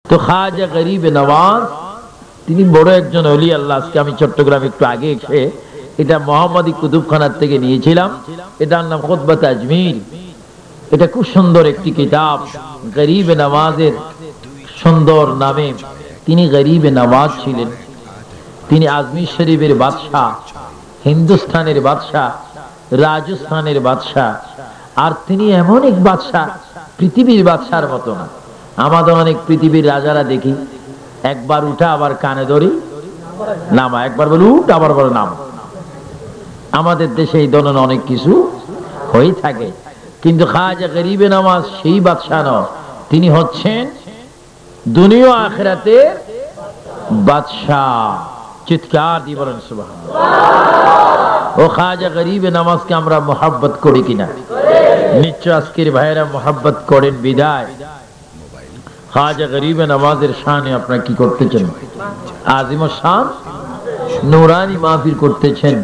তো খাজা গরিব নওয়াজ তিনি বড় একজন ওলি আল্লাহ। আজকে আমি চট্টগ্রাম একটু আগে এসে এটা মোহাম্মদী কুতুবখানার থেকে নিয়েছিলাম, এটার নাম খুতবাত আজমির। এটা খুব সুন্দর একটি কিতাব, গরিব নওয়াজের সুন্দর নামে। তিনি গরিব নওয়াজ ছিলেন, তিনি আজমির শরীফের বাদশাহ, হিন্দুস্তানের বাদশাহ, রাজস্থানের বাদশাহ। আর তিনি এমন এক বাদশাহ, পৃথিবীর বাদশার মতো না। আমাদের অনেক পৃথিবীর রাজারা দেখি একবার উঠা আবার কানে ধরি নামা, একবার বলে উঠ আবার বলে নাম। আমাদের দেশে এই ধরনের অনেক কিছু হয়ে থাকে, কিন্তু খাজা গরিব নওয়াজ সেই বাদশাহ নয়, তিনি হচ্ছেন দুনিয়া আখিরাতের বাদশাহ। চিৎকার দিয়ে বলেন সুবহানাল্লাহ। ও খাজা গরিব নওয়াজকে আমরা মোহাব্বত করি কিনা? নিশ্চয় আজকের ভাইয়েরা মোহাব্বত করেন। বিদায় খাজা গরিব নওয়াজের শানে আপনারা কি করতেছেন? আজিম শান নুরানি মাহফিল করতেছেন।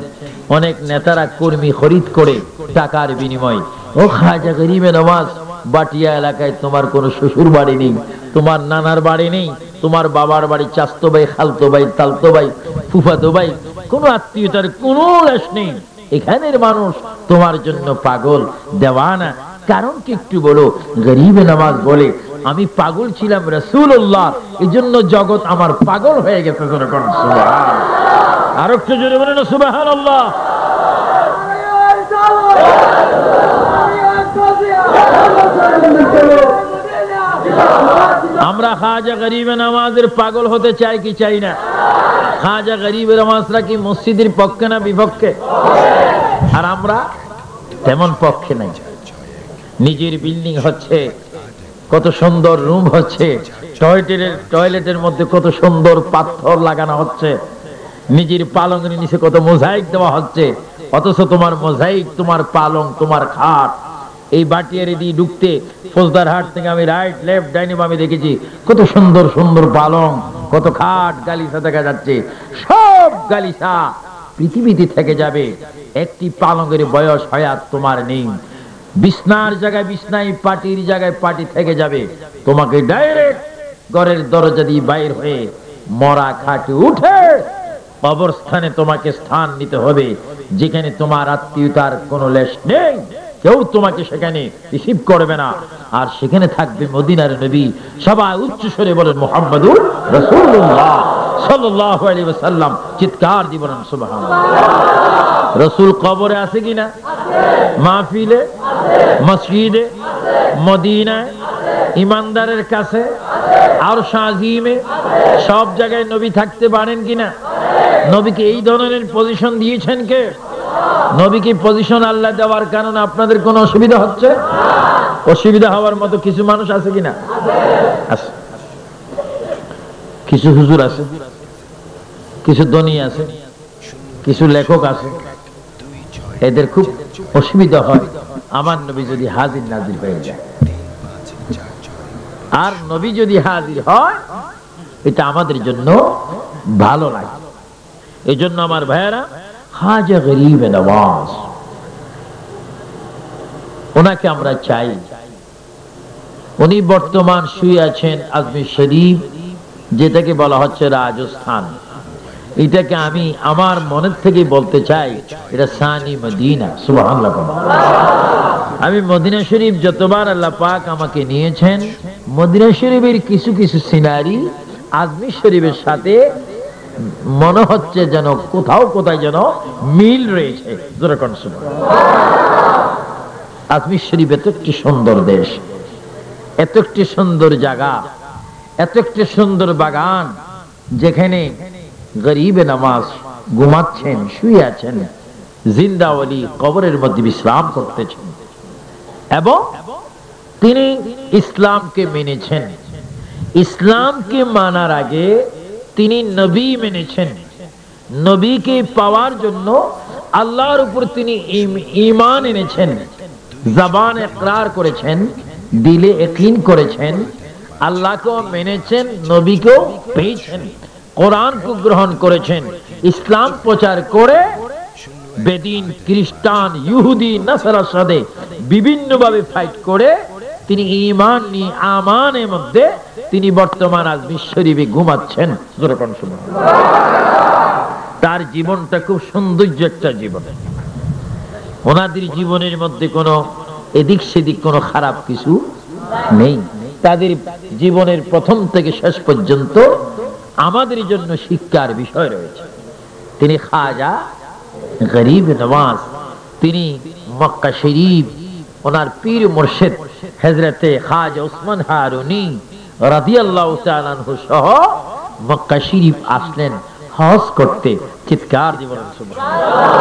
অনেক নেতারা কর্মী খরিদ করে টাকার বিনিময়। ও খাজা গরিব নওয়াজ, বাটিয়া এলাকায় তোমার কোনো শ্বশুর বাড়ি নেই, তোমার নানার বাড়ি নেই, তোমার বাবার বাড়ি, চাচতো ভাই, খালতো ভাই, তালতো ভাই, ফুফাতো ভাই, কোনো আত্মীয়তার কোনো লেশ নেই। এখানের মানুষ তোমার জন্য পাগল, দেওয়ানা। কারণ কি একটু বলো? গরিব নওয়াজ বলে, আমি পাগল ছিলাম রাসূলুল্লাহ, এই জন্য জগৎ আমার পাগল হয়ে গেছে। আর একটু জোরে বলেন সুবহানাল্লাহ। আমরা খাজা গরিব নওয়াজের পাগল হতে চাই কি চাই না? খাজা গরিব নওয়াজরা কি মসজিদের পক্ষে না বিপক্ষে? আর আমরা তেমন পক্ষে নাই। নিজের বিল্ডিং হচ্ছে, কত সুন্দর রুম হচ্ছে, টয়লেটের মধ্যে কত সুন্দর পাথর লাগানো হচ্ছে, নিজের পালঙের নিচে কত মোজাইক দেওয়া হচ্ছে, অথচ তোমার মোজাইক, তোমার পালং, তোমার খাট, এই বাটিয়ারি দিয়ে ঢুকতে ফৌজদারহাট থেকে আমি রাইট লেফট ডাইনে বামে দেখেছি কত সুন্দর সুন্দর পালং, কত খাট, গালিচা দেখা যাচ্ছে। সব গালিচা পৃথিবীতে থেকে যাবে, একটি পালঙের বয়স হায়াত তোমার নেই। বিছনার জায়গায় বিছনাই, পাটির জায়গায় পাটি থেকে যাবে। তোমাকে ডাইরেক্ট ঘরের দরজা দিয়ে বাইর হয়ে মরা খাটে উঠে কবরস্থানে তোমাকে স্থান নিতে হবে, যেখানে তোমার আত্মীয়তার কোনো লেশ নেই, কেউ তোমাকে সেখানে রিসিভ করবে না। আর সেখানে থাকবে মদিনার নবী। সবাই উচ্চ স্বরে বলেন মুহাম্মাদুর রাসূলুল্লাহ সাল্লাল্লাহু আলাইহি ওয়াসাল্লাম। চিৎকার দিয়ে বলেন সুবহানাল্লাহ। রাসূল কবরে আছে কিনা? মাহফিলে, মসজিদে, মদিনায়, ইমানদারের কাছে, আর শাজিমে, সব জায়গায় নবী থাকতে পারেন কিনা? নবীকে এই ধরনের পজিশন দিয়েছেন কে? নবীকে পজিশন আল্লাহ দেওয়ার কারণে আপনাদের কোনো অসুবিধা হচ্ছে? অসুবিধা হওয়ার মতো কিছু মানুষ আছে কিনা? আছে। কিছু হুজুর আছে, কিছু ধনী আছে, কিছু লেখক আছে, এদের খুব অসুবিধা হয় আমার নবী যদি হাজির নাজির হয়ে যায়। আর নবী যদি হাজির হয়, এটা আমাদের জন্য ভালো লাগে। এই জন্য আমার ভাইয়েরা, খাজা গরিব নওয়াজ, ওনাকে আমরা চাই। উনি বর্তমান শুয়ে আছেন আজমির শরীফ, যেটাকে বলা হচ্ছে রাজস্থান। এটাকে আমি আমার মনের থেকে বলতে চাই, এটা সানি মদিনা। সুবহানাল্লাহ। আমি মদিনা শরীফ যতবার আল্লাহ পাক আমাকে নিয়েছেন, মদিনা শরীফের কিছু কিছু সিনারি আজমির শরীফের সাথে মনে হচ্ছে যেন কোথাও কোথায় যেন মিল রয়েছে। আজমির শরীফ এত একটি সুন্দর দেশ, এত একটি সুন্দর জায়গা, এত একটি সুন্দর বাগান, যেখানে গরিব নওয়াজ ঘুমাচ্ছেন, শুয়ে আছেন, জিন্দা ওলি কবরের মধ্যে বিশ্রাম করতেছেন। এবং তিনি ইসলামকে মেনেছেন। ইসলামকে মানার আগে তিনি নবী মেনেছেন। নবীকে পাওয়ার জন্য আল্লাহর উপর তিনি ঈমান এনেছেন। জবানে ইকরার করেছেন, দিলে ইয়াকিন করেছেন, আল্লাহকেও মেনেছেন, নবীকেও পেয়েছেন, কোরআনকে গ্রহণ করেছেন। ইসলাম প্রচার করে বেদিন, খ্রিস্টান, ইহুদি, নাসারার সাথে বিভিন্নভাবে ফাইট করে তিনি ঈমান নিয়ে আমানের মধ্যে তিনি বর্তমান আজমির শরীফে ঘুমাচ্ছেন। তার জীবনটা খুব সৌন্দর্য একটা জীবন। ওনাদের জীবনের মধ্যে কোনো এদিক সেদিক কোনো খারাপ কিছু নেই। তাদের জীবনের প্রথম থেকে শেষ পর্যন্ত আমাদের জন্য শিক্ষার বিষয় রয়েছে। তিনি খাজা গরিব নওয়াজ, তিনি মক্কা শরীফ ওনার পীর মুর্শিদ হযরতে খাজা উসমান হারুনি রাদিয়াল্লাহু তাআলা আনহু সহ মক্কা শরীফ আসলেন হজ করতে। চিৎকার দিবেন সুবহানাল্লাহ।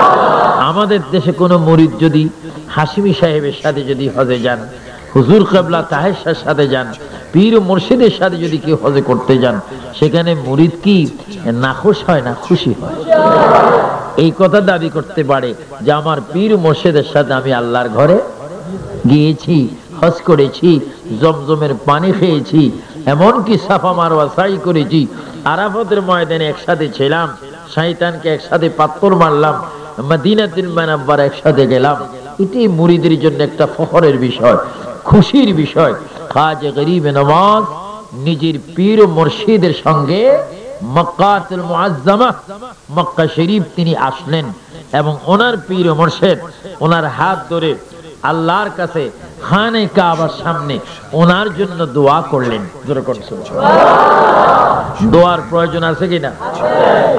আমাদের দেশে কোনো মুরিদ যদি হাশিমি সাহেবের সাথে যদি হজে যান, হুজুর কিবলা তাহের সাথে যান, পীর মুর্শিদের সাথে যদি কেউ হজে করতে যান, সেখানে মুরিদ কি নাখুশ হয় না খুশি হয়? এই কথা দাবি করতে পারে যে আমার পীর মুর্শিদের সাথে আমি আল্লাহর ঘরে গিয়েছি, হজ করেছি, জমজমের পানি খেয়েছি, এমনকি সাফা মারওয়া সাই করেছি, আরাফাতের ময়দানে একসাথে ছিলাম, শয়তানকে একসাথে পাথর মারলাম, মদিনাতুল মুনাওয়ারা একসাথে গেলাম। এটি মুরিদের জন্য একটা ফখরের বিষয়, খুশির বিষয়। খাজা গরিব নওয়াজ নিজের পীর মুর্শিদের সঙ্গে মক্কাতুল মুআজ্জামা মক্কা শরীফ তিনি আসলেন এবং ওনার পীর মুর্শিদ ওনার হাত ধরে আল্লাহর কাছে খানে কাবার সামনে ওনার জন্য দোয়া করলেন। দোয়ার প্রয়োজন আছে কিনা?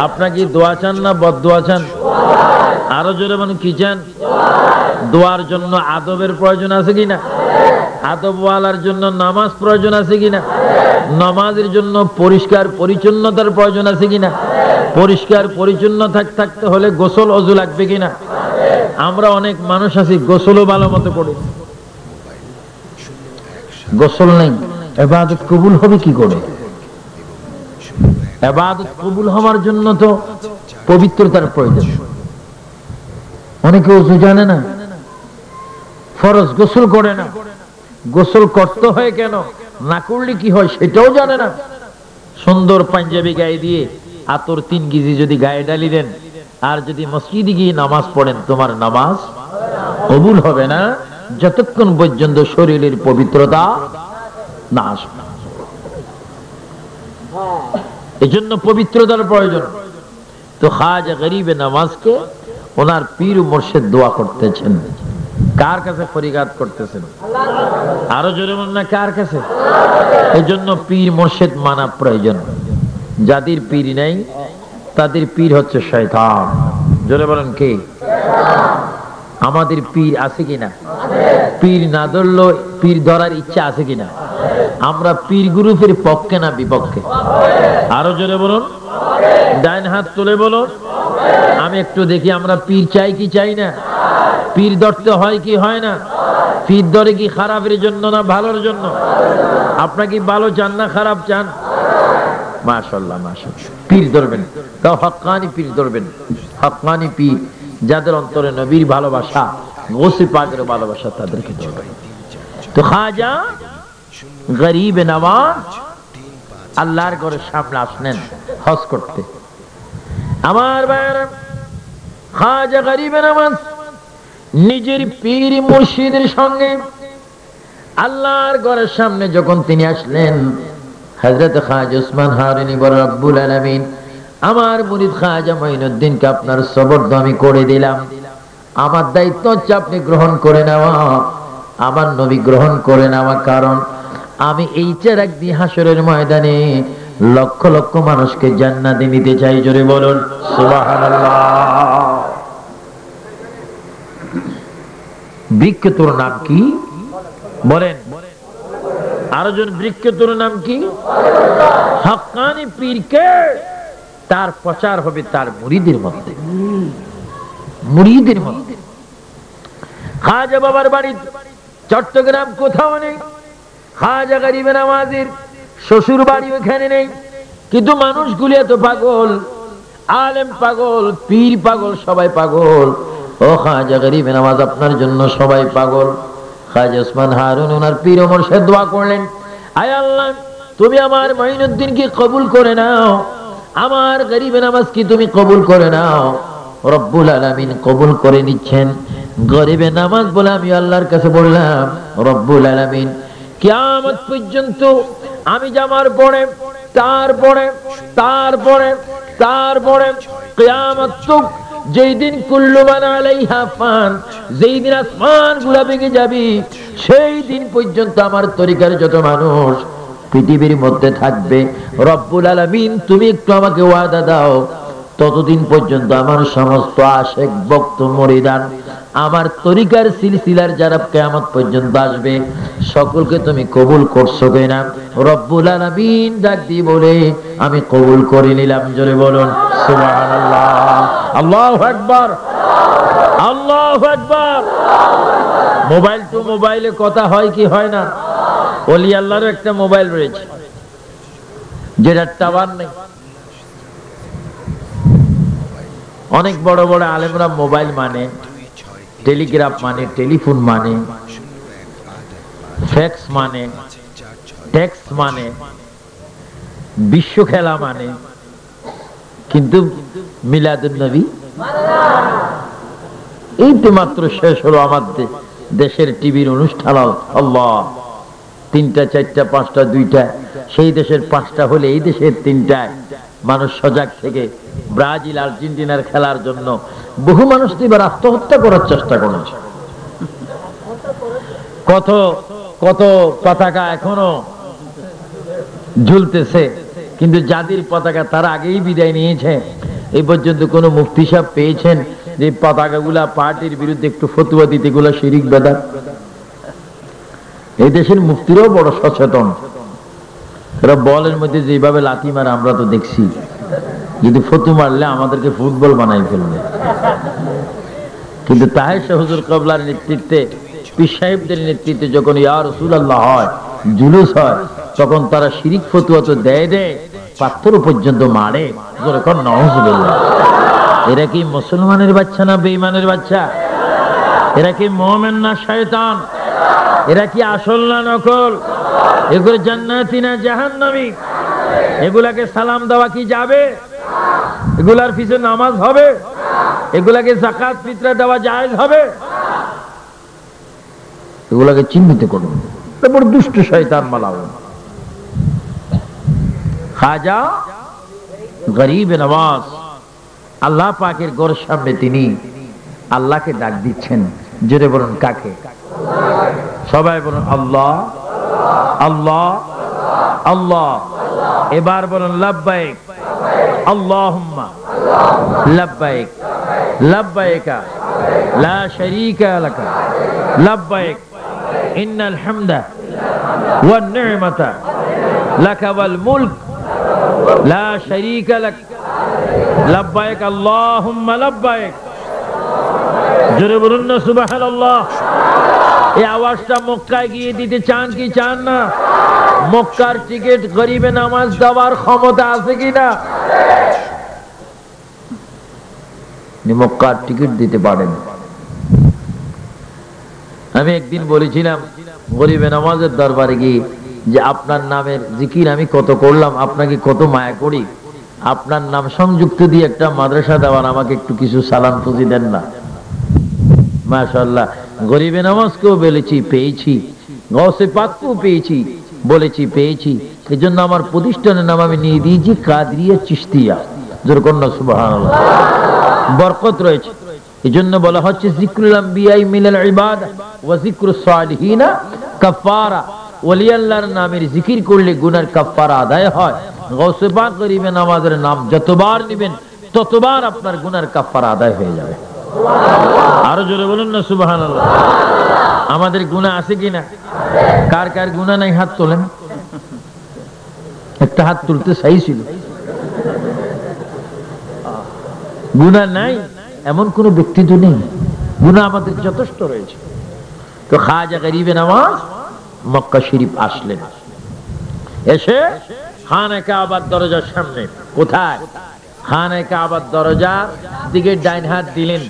আপনারা কি দোয়া চান না বদদোয়া চান? আরো জোরে বলুন কি চান? দোয়ার জন্য আদবের প্রয়োজন আছে কিনা? আদবওয়ালার জন্য নামাজ প্রয়োজন আছে কিনা? নামাজের জন্য পরিষ্কার পরিচ্ছন্নতার প্রয়োজন আছে কিনা? পরিষ্কার পরিচ্ছন্ন থাকতে হলে গোসল ওযু লাগবে কিনা? আমরা অনেক মানুষ আছি গোসলও ভালো মতো করি, গোসল নেই, ইবাদত কবুল হবে কি করে? ইবাদত কবুল হওয়ার জন্য তো পবিত্রতার প্রয়োজন। অনেকে ওযু জানে না, ফরজ গোসল করে না, গোসল করতে হয় কেন, না করলে কি হয় সেটাও জানে না। সুন্দর পাঞ্জাবি গায়ে দিয়ে আতর 3 কেজি যদি গায়ে ডালি দেন আর যদি মসজিদে গিয়ে নামাজ পড়েন, তোমার নামাজ কবুল হবে না যতক্ষণ পর্যন্ত শরীরের পবিত্রতা না আসবে। এজন্য পবিত্রতার প্রয়োজন। তো খাজা গরিব নওয়াজকে ওনার পীর মুর্শিদ দোয়া করতেছেন। কার কাছে ফরিয়াদ করতেছেন? আরো জোরে বলুন না, কার কাছে? এজন্য পীর মুর্শিদ মানা প্রয়োজন। যাদের পীর নেই তাদের পীর হচ্ছে শয়তান। জোরে বলেন কে? আমাদের পীর আছে কিনা? পীর না ধরলো পীর ধরার ইচ্ছা আছে কিনা? আমরা পীর গ্রুপের পক্ষে না বিপক্ষে? আরো জোরে বলুন, ডাইন হাত তুলে বলুন। আমি একটু দেখি আমরা পীর চাই কি চাই না? পীর ধরতে হয় কি হয় না? পীর ধরে কি খারাপের জন্য না ভালোর জন্য? আপনারা কি ভালো চান না খারাপ চান? মাশাআল্লাহ মাশাআল্লাহ। পীর ধরবেন, তাও হক্কানি পীর ধরবেন। হক্কানি পীর যাদের অন্তরে নবীর ভালোবাসা, গৌসে পাকের ভালোবাসা, তাদেরকে ধরবেন। তো খাজা গরিব নওয়াজ আল্লাহর ঘরের সামনে আসলেন হজ করতে। আমার ভাইরা, খাজা গরিব নওয়াজ নিজের পীর মুর্শিদের সঙ্গে আল্লাহর ঘরের সামনে যখন তিনি আসলেন, হযরত খাজা উসমান হারুনি বলেন, রব্বুল আলামিন, আমার মুরিদ খাজা মঈনুদ্দিনকে আপনার সবর্দ আমি করে দিলাম। আমার দায়িত্ব হচ্ছে আপনি গ্রহণ করে নেওয়া, আমার নবী গ্রহণ করে নেওয়া। কারণ আমি এই চেরাক দিয়ে হাসরের ময়দানে লক্ষ লক্ষ মানুষকে জান্নাতে নিতে চাই। জোরে বলুন সুবহানাল্লাহ। বৃক্ষ তোর নাম কি বলেন? আরো জন, বৃক্ষ তোর নাম কি? হক্কানি পীরকে তার প্রচার হবে তার মুরিদের মধ্যে, মুরিদের মধ্যে। খাজা বাবার বাড়ি চট্টগ্রাম কোথাও নেই, খাজা গরিব নওয়াজের শ্বশুর বাড়ি ওখানে নেই, কিন্তু মানুষগুলি এত পাগল, আলেম পাগল, পীর পাগল, সবাই পাগল। ও খাজা গরিব নওয়াজ, আপনার জন্য সবাই পাগল। খাজা উসমান হারুন ওনার পীর মুর্শিদ দোয়া করলেন, আয় আল্লাহ, তুমি আমার মঈনুদ্দিনকে কবুল করে নাও, আমার গরিব নওয়াজকে তুমি কবুল করে নাও। রব্বুল আলামিন কবুল করে নিচ্ছেন। গরিবে নামাজ বলে আমি আল্লাহর কাছে বললাম, রব্বুল আলামিন কিয়ামত পর্যন্ত আমি যাওয়ার পরে তারপরে তারপরে তারপরে কিয়ামত তক যেই দিন কুল্লু মান আলাইহা ফান, যেই দিন আসমান গুলা ভেঙে যাবে, সেই দিন পর্যন্ত আমার তরিকার যত মানুষ পৃথিবীর মধ্যে থাকবে, রব্বুল আলামিন তুমি একটু আমাকে ওয়াদা দাও, ততদিন পর্যন্ত আমার সমস্ত আশিক ভক্ত মুরিদান আমার তরিকার সিলসিলার যারা কিয়ামত পর্যন্ত আসবে সকলকে তুমি কবুল করছো কিনা? রব্বুল আলামিন ডাক দিয়ে বলে আমি কবুল করে নিলাম। জোরে বলুন সুবহানাল্লাহ, আল্লাহু আকবার, আল্লাহু আকবার। মোবাইল টু মোবাইলে কথা হয় কি হয় না? ওলি আল্লাহরও একটা মোবাইল রয়েছে যেটা টাওয়ার নেই। অনেক বড় বড় আলেমরা মোবাইল মানে, টেলিগ্রাফ মানে, টেলিফোন মানে, ফ্যাক্স মানে, টেক্সট মানে, বিশ্ব খেলা মানে, কিন্তু মিলাদুন নবী এইটা মাত্র শেষ হলো আমাদের দেশের টিভির অনুষ্ঠান। আল্লাহ, 3টা 4টা 5টা 2টা, সেই দেশের 5টা হলে এই দেশের 3টায় মানুষ সজাগ থেকে ব্রাজিল আর্জেন্টিনার খেলার জন্য বহু মানুষ এবার আত্মহত্যা করার চেষ্টা করেছে। কত কত পতাকা এখনো ঝুলতেছে, কিন্তু যাদের পতাকা তারা আগেই বিদায় নিয়েছে। এই পর্যন্ত কোন মুফতি সাহেব পেয়েছেন যে পতাকাগুলা পার্টির বিরুদ্ধে একটু ফতুয়া দিতে, এগুলা শিরিক বেদাত? এই দেশের মুফতিরাও বড় সচেতন, এরা বলের মধ্যে যেভাবে লাথি মারে আমরা তো দেখছি, যদি ফতু মারলে আমাদেরকে ফুটবল বানাই ফেলবে। কিন্তু তাহের শাহ হুজুর কিবলার নেতৃত্বে, পীর সাহেবদের নেতৃত্বে যখন ইয়া রাসূলুল্লাহ হয়, জুলুস হয়, তখন তারা শিরিক ফতুয়া তো দেয়, পাথর পর্যন্ত মারে। যখন নাউজুবিল্লাহ, এরা কি মুসলমানের বাচ্চা না বেঈমানের বাচ্চা? এরা কি মুমিন না শয়তান? এরা কি আসল না নকল? এগুলো জান্নাতি না জাহান্নামী? এগুলাকে সালাম দেওয়া কি যাবে? এগুলার পিছনে নামাজ হবে? এগুলাকে যাকাত ফিতরা দেওয়া জায়েজ হবে? এগুলাকে চিহ্নিত করুন। তারপর দুষ্ট শয়তান মালাও। খাজা গরিব নওয়াজ আল্লাহ পাকের ঘরের সামনে তিনি আল্লাহকে ডাক দিচ্ছেন। জোরে বলুন কাকে? সবাই বলুন আল্লাহ, আল্লাহ, আল্লাহ। এবার বলুন লাব্বাইক আল্লাহুম্মা লাব্বাইক, লাব্বাইকা লা শারীকা লাকা লাব্বাইক ইন্নাল হামদা ওয়ান নি'মাতা লাকা ওয়াল মুলক লা শারীকা লাক লাব্বাইক আল্লাহুম্মা লাব্বাইক। জোরে বলুন না সুবহানাল্লাহ। এই আওয়াজটা মক্কায় গিয়ে দিতে চান কি চান না? মক্কার টিকিট গরিবে নামাজ দেওয়ার ক্ষমতা আছে কিনা? মক্কার টিকিট দিতে পারেন। আমি একদিন বলেছিলাম গরিবে নামাজের দরবারে গিয়ে যে আপনার নামের জিকির আমি কত করলাম, আপনাকে কত মায়া করি, আপনার নাম সংযুক্ত দিয়ে একটা মাদ্রাসা দেওয়ার আমাকে একটু কিছু সালাম পুঁজি দেন না। মাশাআল্লাহ, গরিবে নামাজকেও বলেছি পেয়েছি, গৌসে পাককেও পেয়েছি, বলেছি পেয়েছি। এই জন্য আমার প্রতিষ্ঠানের নাম আমি নিয়ে দিয়েছি কাদরিয়া চিশতিয়া। যেরকম না সুবহানাল্লাহ, বরকত রয়েছে। এই জন্য বলা হচ্ছে যিকরুল আম্বিয়া মিনাল ইবাদা ওয়া যিকরুস সালিহিনা কাফারা। ওলি আল্লাহর নামের জিকির করলে গুনার কাফারা আদায় হয়। গৌসে পাক গরিবে নামাজের নাম যতবার নেবেন ততবার আপনার গুনার কাফারা আদায় হয়ে যাবে। আরো জোরে বলুন না সুবহানাল্লাহ। আমাদের গুনাহ আছে কিনা? কার কার গুনাহ নাই হাত তোলেন। একটা হাত তুলতে চাইছিল। গুনাহ নাই এমন কোন ব্যক্তি তো নেই, গুনাহ আমাদের যথেষ্ট রয়েছে। তো খাজা গরিবে নামাজ মক্কা শরীফ আসলেন, এসে খানে কাবার দরজার সামনে, কোথায়? খানে কাবার দরজার দিকে ডাইন হাত দিলেন,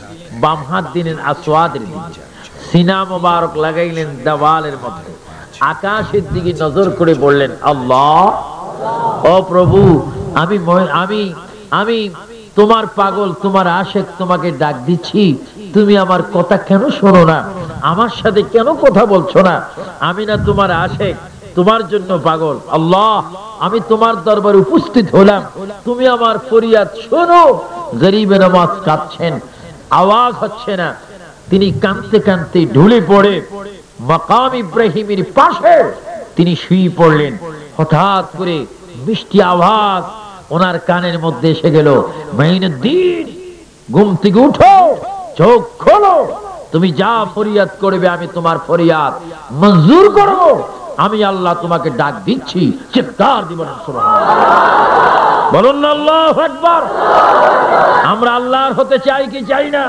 বাম হাত দিলেন আসওয়াদের দিকে, সিনা মোবারক লাগাইলেন দেওয়ালের মধ্যে, আকাশের দিকে নজর করে বললেন আল্লাহ, ও প্রভু, আমি আমি আমি তোমার পাগল, তোমার আশেক, তোমাকে ডাক দিচ্ছি, তুমি আমার কথা কেন শোনো না? আমার সাথে কেন কথা বলছো না? আমি না তোমার আশিক, তোমার জন্য পাগল। আল্লাহ, আমি তোমার দরবারে উপস্থিত হলাম, তুমি আমার ফরিয়াদ শোনো। গরিবে নামাজ কাঁদছেন, আওয়াজ হচ্ছে না। তিনি কাঁদতে কাঁদতে ঢুলে পড়ে মাকাম ইব্রাহিমের পাশে তিনি শুয়ে পড়লেন। হঠাৎ করে মিষ্টি আওয়াজ ওনার কানের মধ্যে এসে গেল, মাইনুদ্দিন, ঘুম থেকে উঠো, চোখ খোলো, তুমি যা ফরিয়াদ করবে আমি তোমার ফরিয়াদ মঞ্জুর করব। আমি আল্লাহ তোমাকে ডাক দিচ্ছি। চিৎকার দিবেন সুবহানাল্লাহ, বলুন না আল্লাহু আকবার। আমরা আল্লাহর হতে চাই কি চাই না?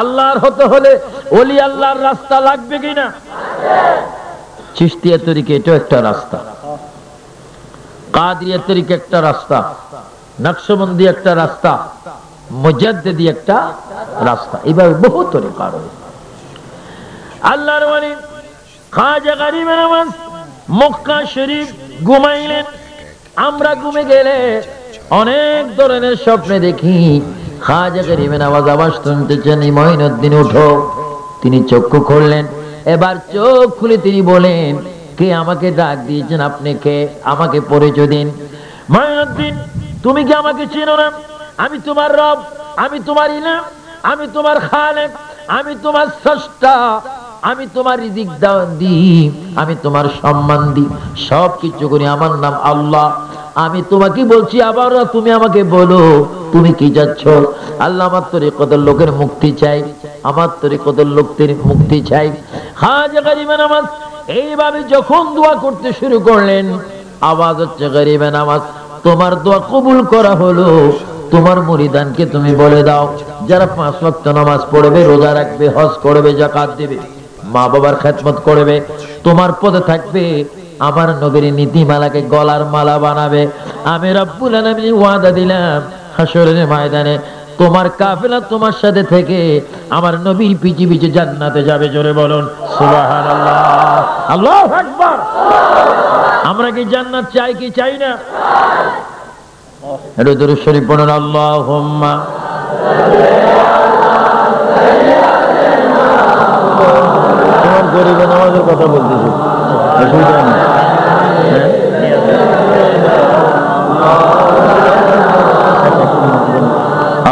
আল্লাহর হতে হলে ওলি আল্লাহর রাস্তা লাগবে কিনা? চিশতিয়া তরিকা এটা একটা রাস্তা, কাদিরিয়া তরিকা একটা রাস্তা, নকশবন্দি একটা রাস্তা, মুজাদ্দিদি একটা রাস্তা, এভাবে বহু তরিকা রয়েছে। আল্লাহর ওলি খাজা গরিবে নওয়াজ মক্কা শরীফ ঘুমাইলেন। আমরা ঘুমে গেলে অনেক ধরনের স্বপ্নে দেখি। খাজা গরিবে নওয়াজ আওয়াজ শুনতেছেন, মাইনুদ্দিন উঠো। তিনি চক্ষু খুললেন। এবার চোখ খুলে তিনি বলেন, কে আমাকে ডাক দিয়েছেন? আপনি কে? আমাকে পরিচয় দিন। মাইনুদ্দিন, তুমি কি আমাকে চেনো না? আমি তোমার রব, আমি তোমার ইলাহ, আমি তোমার খালেক, আমি তোমার স্রষ্টা, আমি তোমার রিজিক দিই, আমি তোমার সম্মান দিই, সবকিছু করি, আমার নাম আল্লাহ। আমি তোমাকে বলছি, আবার তুমি আমাকে বলো তুমি কি যাচ্ছ? আল্লাহ, আমার তরিকতের লোকের মুক্তি চাই, আমার তরিকতের লোকদের মুক্তি চাই। খাজা গরিবে নওয়াজ এইভাবে যখন দোয়া করতে শুরু করলেন, আওয়াজ হচ্ছে, গরিবে নওয়াজ, তোমার দোয়া কবুল করা হলো। তোমার মুরিদানকে তুমি বলে দাও, যারা 5 ওয়াক্ত নামাজ পড়বে, রোজা রাখবে, হজ করবে, যাকাত দেবে, মা বাবার খেদমত করবে, তোমার পদে থাকবে, আমার নবীর নীতিমালাকে গলার মালা বানাবে। আমি রব্বুল আলামিন ওয়াদা দিলাম, হাসরের ময়দানে তোমার কাফেলা তোমার সাথে থেকে আমার নবীর পিছে পিছে জান্নাতে যাবে। জোরে বলুন সুবহানাল্লাহ, আল্লাহু আকবার। আমরা কি জান্নাত চাই কি চাই না? একটু দুরূদ শরীফ পড়ুন, আল্লাহুম্মা। তোমার গরিবে নামাজের কথা বলতেছি, অসুবিধা নেই।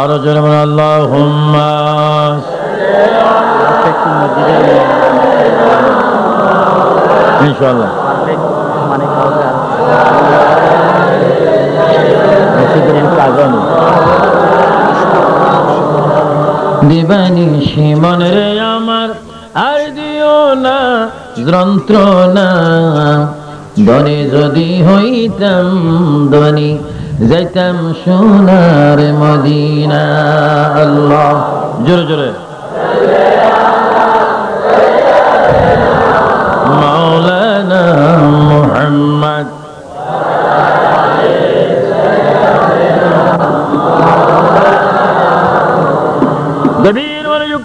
আরো জোরে বলুন, আল্লাহুম্মা। ইনশাআল্লাহ দিবানিশি মনে রে আমার, আর দিও না যন্ত্রণা, ধনী যদি হইতাম ধনী, যাইতাম সোনার মদিনা। আল্লাহ, জোরে জোরে। মাওলানা মুহাম্মদ গভীর মনোযোগ।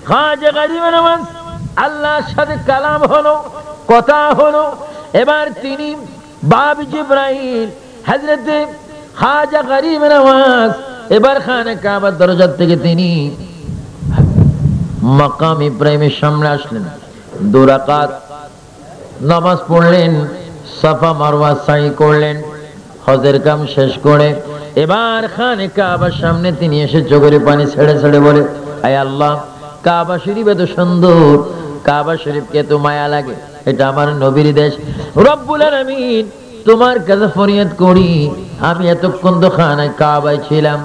খাজা গরিবে নওয়াজ আল্লাহর সাথে কালাম হলো, কথা হলো। এবার তিনি বাব জিবরাইল হযরতে খাজা গরিবে নওয়াজ এবার খানে কাবার দরজা থেকে তিনি মাকাম ইব্রাহিমের সামনে আসলেন। 2 রাকাত নামাজ পড়লেন, সাফা মারওয়া সাই করলেন, হজের কাম শেষ করে এবার খানে কাবার সামনে তিনি এসে চোখের পানি ছেড়ে ছেড়ে বলে, আয় আল্লাহ, কাবা শরীফ এত সুন্দর, কাবা শরীফকে এত মায়া লাগে, এটা আমার নবীর দেশ। রব্বুল আলামিন, তোমার কাছে ফরিয়াদ করি, আমি এতক্ষণ তো খানায় কাবায় ছিলাম,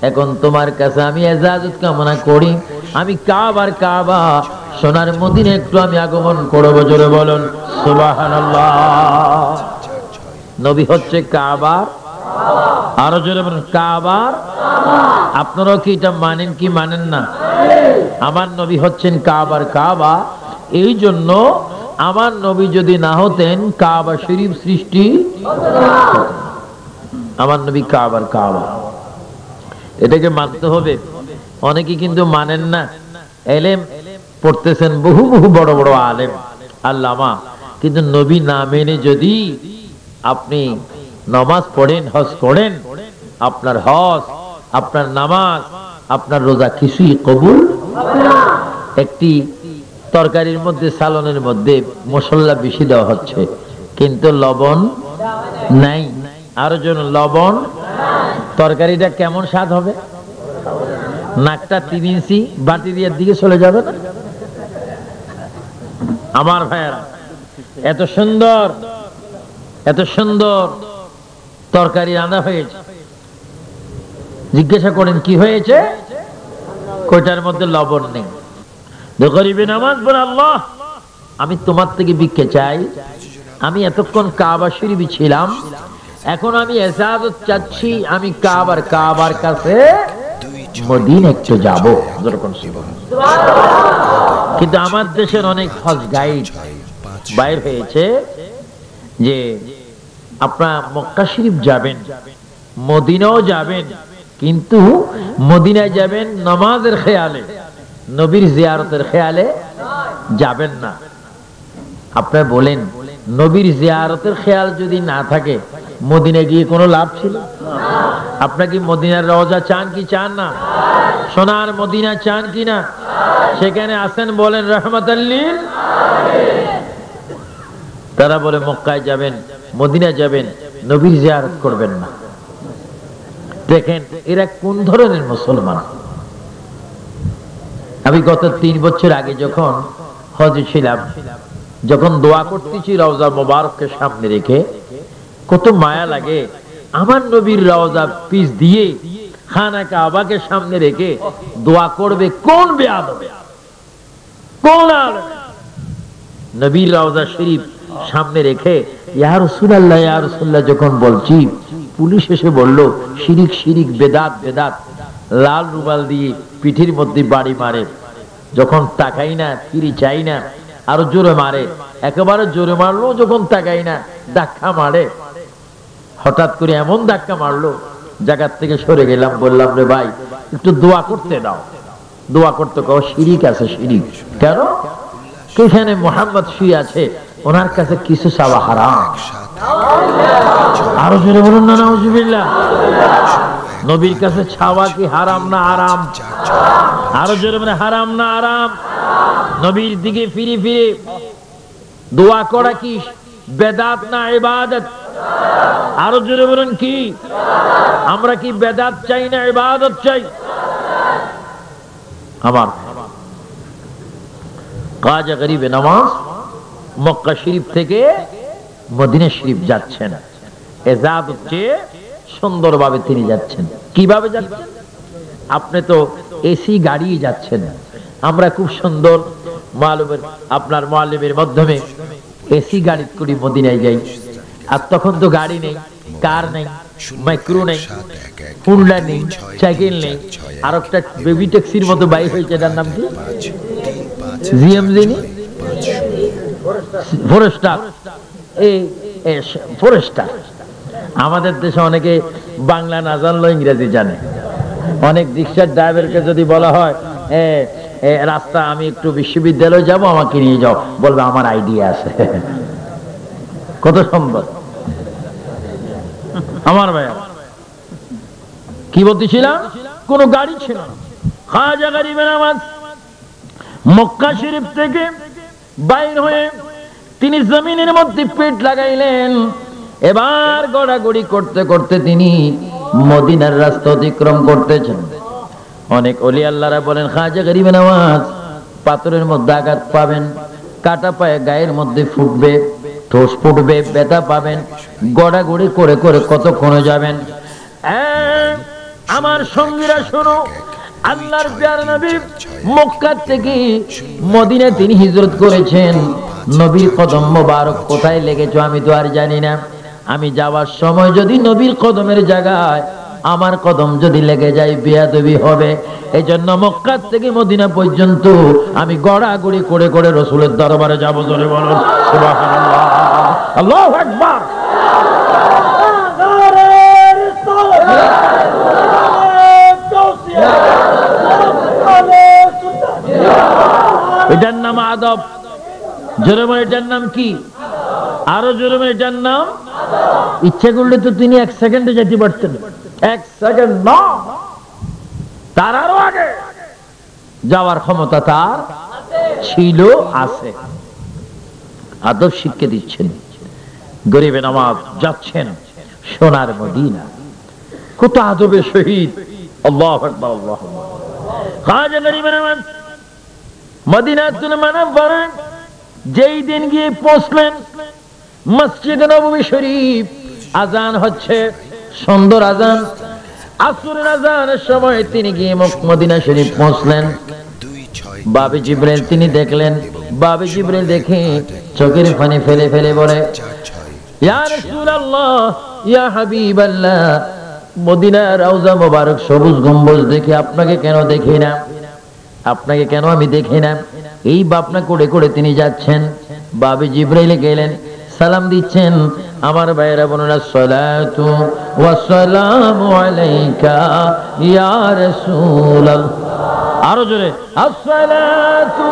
এখন তোমার কাছে আমি ইজাজত কামনা করি, আমি কাবার কাবা সোনার মদিনায় একটু আমি আগমন করব। জোরে বলুন সুবহানাল্লাহ। নবী হচ্ছে কাবার, আরো জোরে বলুন কাবার। আপনারাও কি এটা মানেন কি মানেন না? আমার নবী হচ্ছেন কাবার কাবা। এই জন্য আমার নবী যদি না হতেন কাবা শরীফ সৃষ্টি, আমার নবী কাবার কাবা, এটাকে মানতে হবে। অনেকে কিন্তু মানেন না, এলেম পড়তেছেন, বহু বহু বড় বড় আলেম আল্লামা, কিন্তু নবী না মেনে যদি আপনি নামাজ পড়েন, হজ করেন, আপনার হজ, আপনার নামাজ, আপনার রোজা কিছুই কবুল। একটি তরকারির মধ্যে সালনের মধ্যে মশলা বেশি দেওয়া হচ্ছে, কিন্তু লবণ নাই। আরো জন লবণ, তরকারিটা কেমন স্বাদ হবে? নাকটা 3 ইঞ্চি বাটি দিয়ে দিকে চলে যাবে না? আমার ভাইয়েরা, এত সুন্দর এত সুন্দর তরকারি রান্না হয়েছে। জিজ্ঞাসা করেন কি হয়েছে? কোটার মধ্যে লবণ নেই। গরিবে নামাজ বলে, আল্লাহ আমি তোমার থেকে ভিক্ষা চাই। আমি এতক্ষণ কাবা শরীফে ছিলাম, এখন আমি ইজাজত চাচ্ছি, আমি কাবার কাছে মদিনা একটু যাব। কিন্তু আমার দেশের অনেক হজ গাইড বাইর হয়েছে যে আপনারা মক্কা শরীফ যাবেন, মদিনাও যাবেন, কিন্তু মদিনায় যাবেন নামাজের খেয়ালে, নবীর জিয়ারতের খেয়ালে যাবেন না। আপনারা বলেন, নবীর জিয়ারতের খেয়াল যদি না থাকে মদিনায় গিয়ে কোনো লাভ ছিল? আপনারা কি মদিনার রওজা চান কি চান না? সোনার মদিনা চান কি না? সেখানে আসেন, বলেন রাহমাতাল লিল আলামিন। তারা বলে মক্কায় যাবেন, মদিনা যাবেন, নবীর জিয়ারত করবেন না। দেখেন এরা কোন ধরনের মুসলমান। আমি গত 3 বছর আগে যখন হজে ছিলাম, যখন দোয়া করতেছি রওজা মোবারককে সামনে রেখে, কত মায়া লাগে। আমার নবীর রওজা পিছ দিয়ে খানা কাবাকে সামনে রেখে দোয়া করবে কোন বেয়াদব, কোন আলেম? নবীর রওজা শরীফ সামনে রেখে ইয়া রাসূলুল্লাহ ইয়া রাসূলুল্লাহ যখন বলছি, পুলিশ এসে বলল শিরিক শিরিক, বেদাত বেদাত, লাল রুমাল দিয়ে পিঠের মধ্যে বাড়ি মারে। যখন তাকাই না, ফিরি চাই না, আরো জোরে মারে। একেবারে জোরে মারলো, যখন তাকাই না ধাক্কা মারে। হঠাৎ করে এমন ধাক্কা মারলো, জায়গার থেকে সরে গেলাম, বললাম রে ভাই একটু দোয়া করতে দাও। দোয়া করতে কও, শিরিক আছে শিরিক। কেন? সেখানে মুহাম্মদ শুয়ে আছে, ওনার কাছে কিছু চাওয়া হারাম। আরো জোরে বলুন না নাউজুবিল্লাহ। নবীর কাছে চাওয়া কি হারাম না আরাম? আরো জোরে বলে হারাম না আরাম? নবীর দিকে ফিরে ফিরে দোয়া করা কি বেদাত না ইবাদত? আরো জোরে বলুন কি? আমরা কি বেদাত চাই না ইবাদত চাই? আমার খাজা গরিবে নওয়াজ মক্কা শরীফ থেকে মদিনা শরীফ যাচ্ছেন, ইজাজত চেয়ে সুন্দরভাবে তিনি যাচ্ছেন। কিভাবে যাচ্ছেন? আপনি তো এসি গাড়ি যাচ্ছেন, আমরা খুব সুন্দর মালুমের আপনার মুআল্লিমের মাধ্যমে এসি গাড়ি করে মদিনায় যাই। আর তখন তো গাড়ি নেই, কার নেই, মাইক্রো নেই, হুন্ডা নেই, সাইকেল নেই, আর একটা বেবি ট্যাক্সির মতো বাইক হয়েছে, এটার নাম কি? জিএমজি নি, ফরেস্টার। এই ফরেস্টার। আমাদের দেশে অনেকে বাংলা না জানলেও ইংরেজি জানে। অনেক রিক্সার ড্রাইভারকে যদি বলা হয় রাস্তা আমি একটু বিশ্ববিদ্যালয়ে যাব, আমাকে নিয়ে যাও, বলবে আমার আইডিয়া আছে। কত সম্ভব। আমার ভাইয়া কি বলতেছিলাম, কোন গাড়ি ছিল না। খাজা গরিবে নওয়াজ মক্কা শরীফ থেকে বাইর হয়ে তিনি জমিনের মধ্যে পেট লাগাইলেন। এবার গড়াগড়ি করতে করতে তিনি মদিনার রাস্তা অতিক্রম করতেছেন। অনেক ওলি আল্লাহরা বলেন খাজা গরিবে নওয়াজ পাথরের মধ্যে আঘাত পাবেন, কাটা পায়ে গায়ের মধ্যে ফুটবে, ঠোস ফুটবে, ব্যথা পাবেন। গড়াগড়ি করে করে কতক্ষণে যাবেন? আমার সঙ্গীরা শোনো, আল্লাহর প্যারা নবী মক্কা থেকে মদিনা তিনি হিজরত করেছেন। নবীর কদম মোবারক কোথায় লেগেছে আমি তো আর জানি না। আমি যাওয়ার সময় যদি নবীর কদমের জায়গায় আমার কদম যদি লেগে যায়, বেয়াদবি হবে। এই জন্য মক্কা থেকে মদিনা পর্যন্ত আমি গড়াগড়ি করে করে রসুলের দরবারে যাব। জোরে বলুন সুবহানাল্লাহ, আল্লাহু আকবার। এটার নাম আদব। জোরে বলে এটার নাম কি? আরো জোরে বলে এটার নাম। ইচ্ছা করলে তো তিনি 1 সেকেন্ডে যেতে পারতেন। 1 সেকেন্ড না, তার আরো আগে যাওয়ার ক্ষমতা তার ছিল, আছে। আদব শিক্ষা দিচ্ছেন। গরিবে নামাজ যাচ্ছেন সোনার মদিনা, কত আদবের সহিত। আল্লাহু আকবার, আল্লাহু আকবার। খাজা গরিবে নামাজ মদিনাতুল মুনাওয়ারা যেই দিন গিয়ে পৌঁছলেন, মসজিদ নববী শরীফ, আজান হচ্ছে, সুন্দর আজান, আসরের আজানের সময় তিনি গিয়ে মদিনা শরীফ পৌঁছলেন। বাবে জিবরাইল তিনি দেখলেন, বাবে জিবরাইল দেখে চোখের পানি ফেলে ফেলে বলে, ইয়া রাসূলুল্লাহ, ইয়া হাবিবাল্লাহ, মদিনার রওজা মোবারক সবুজ গম্বুজ দেখে আপনাকে কেন দেখি না, আপনাকে কেন আমি দেখি না। এই ভাবনা করে করে তিনি যাচ্ছেন। বাবে জিবরাইল গেলেন, সালাম দিচ্ছেন, আমার ভাইয়েরা বোনেরা, সালাতু ওয়া সালামু আলাইকা ইয়া রাসূলুল্লাহ। আরো জোরে, আসসালাতু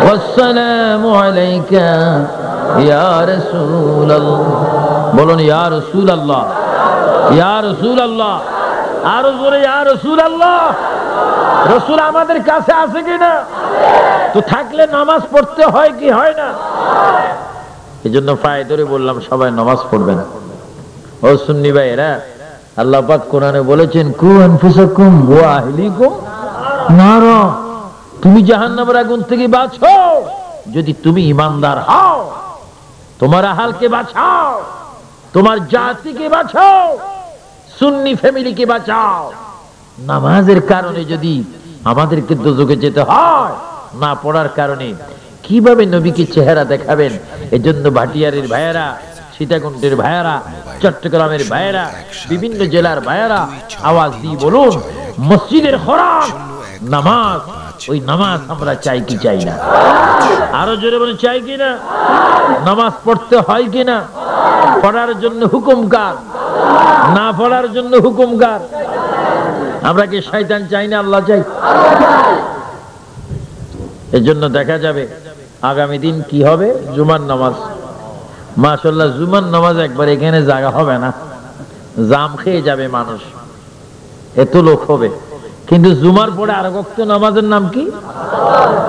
ওয়া সালামু আলাইকা ইয়া রাসূলুল্লাহ। বলুন ইয়া রাসূলুল্লাহ, ইয়া রাসূলুল্লাহ। আরো জোরে, ইয়া রাসূলুল্লাহ। রাসূল আমাদের কাছে আছে কিনা? তো থাকলে নামাজ পড়তে হয় কি হয় না? এজন্য পায়ে ধরে বললাম, সবাই নামাজ পড়বেন। ও সুন্নি ভাইরা, আল্লাহ পাক কোরআনে বলেছেন, কু আনফুসাকুম ওয়া আহলিকুম নারা, তুমি জাহান্নামের আগুন থেকে বাঁচো যদি তুমি ঈমানদার হও। তোমার আহলকে বাঁচাও, তোমার জাতিকে বাঁচাও, সুন্নি ফ্যামিলিকে বাঁচাও। নামাজের কারণে যদি আমাদেরকে দোজখে যেতে হয়, না পড়ার কারণে কিভাবে নবীকে চেহারা দেখাবেন? এজন্য ভাটিয়ারের ভাইয়েরা, সীতাকুণ্ডের ভাইয়েরা, চট্টগ্রামের ভাইয়েরা, বিভিন্ন জেলার ভাইয়েরা আওয়াজ দিয়ে বলুন, মসজিদের খোরাক নামাজ। ওই নামাজ আমরা চাই কি চাই না? আরো জোরে বলে, চাই কিনা? নামাজ পড়তে হয় কিনা? পড়ার জন্য হুকুম কার? না পড়ার জন্য হুকুম কার? আমরা কি শয়তান চাই না, আল্লাহ চাই? এজন্য দেখা যাবে আগামী দিন কি হবে, জুমার নামাজ। মাশাআল্লাহ, জুমার নামাজ একবার এখানে জায়গা হবে না, জাম খেয়ে যাবে মানুষ, এত লোক হবে। কিন্তু জুমার পরে আর ওয়াক্ত নামাজের নাম কি?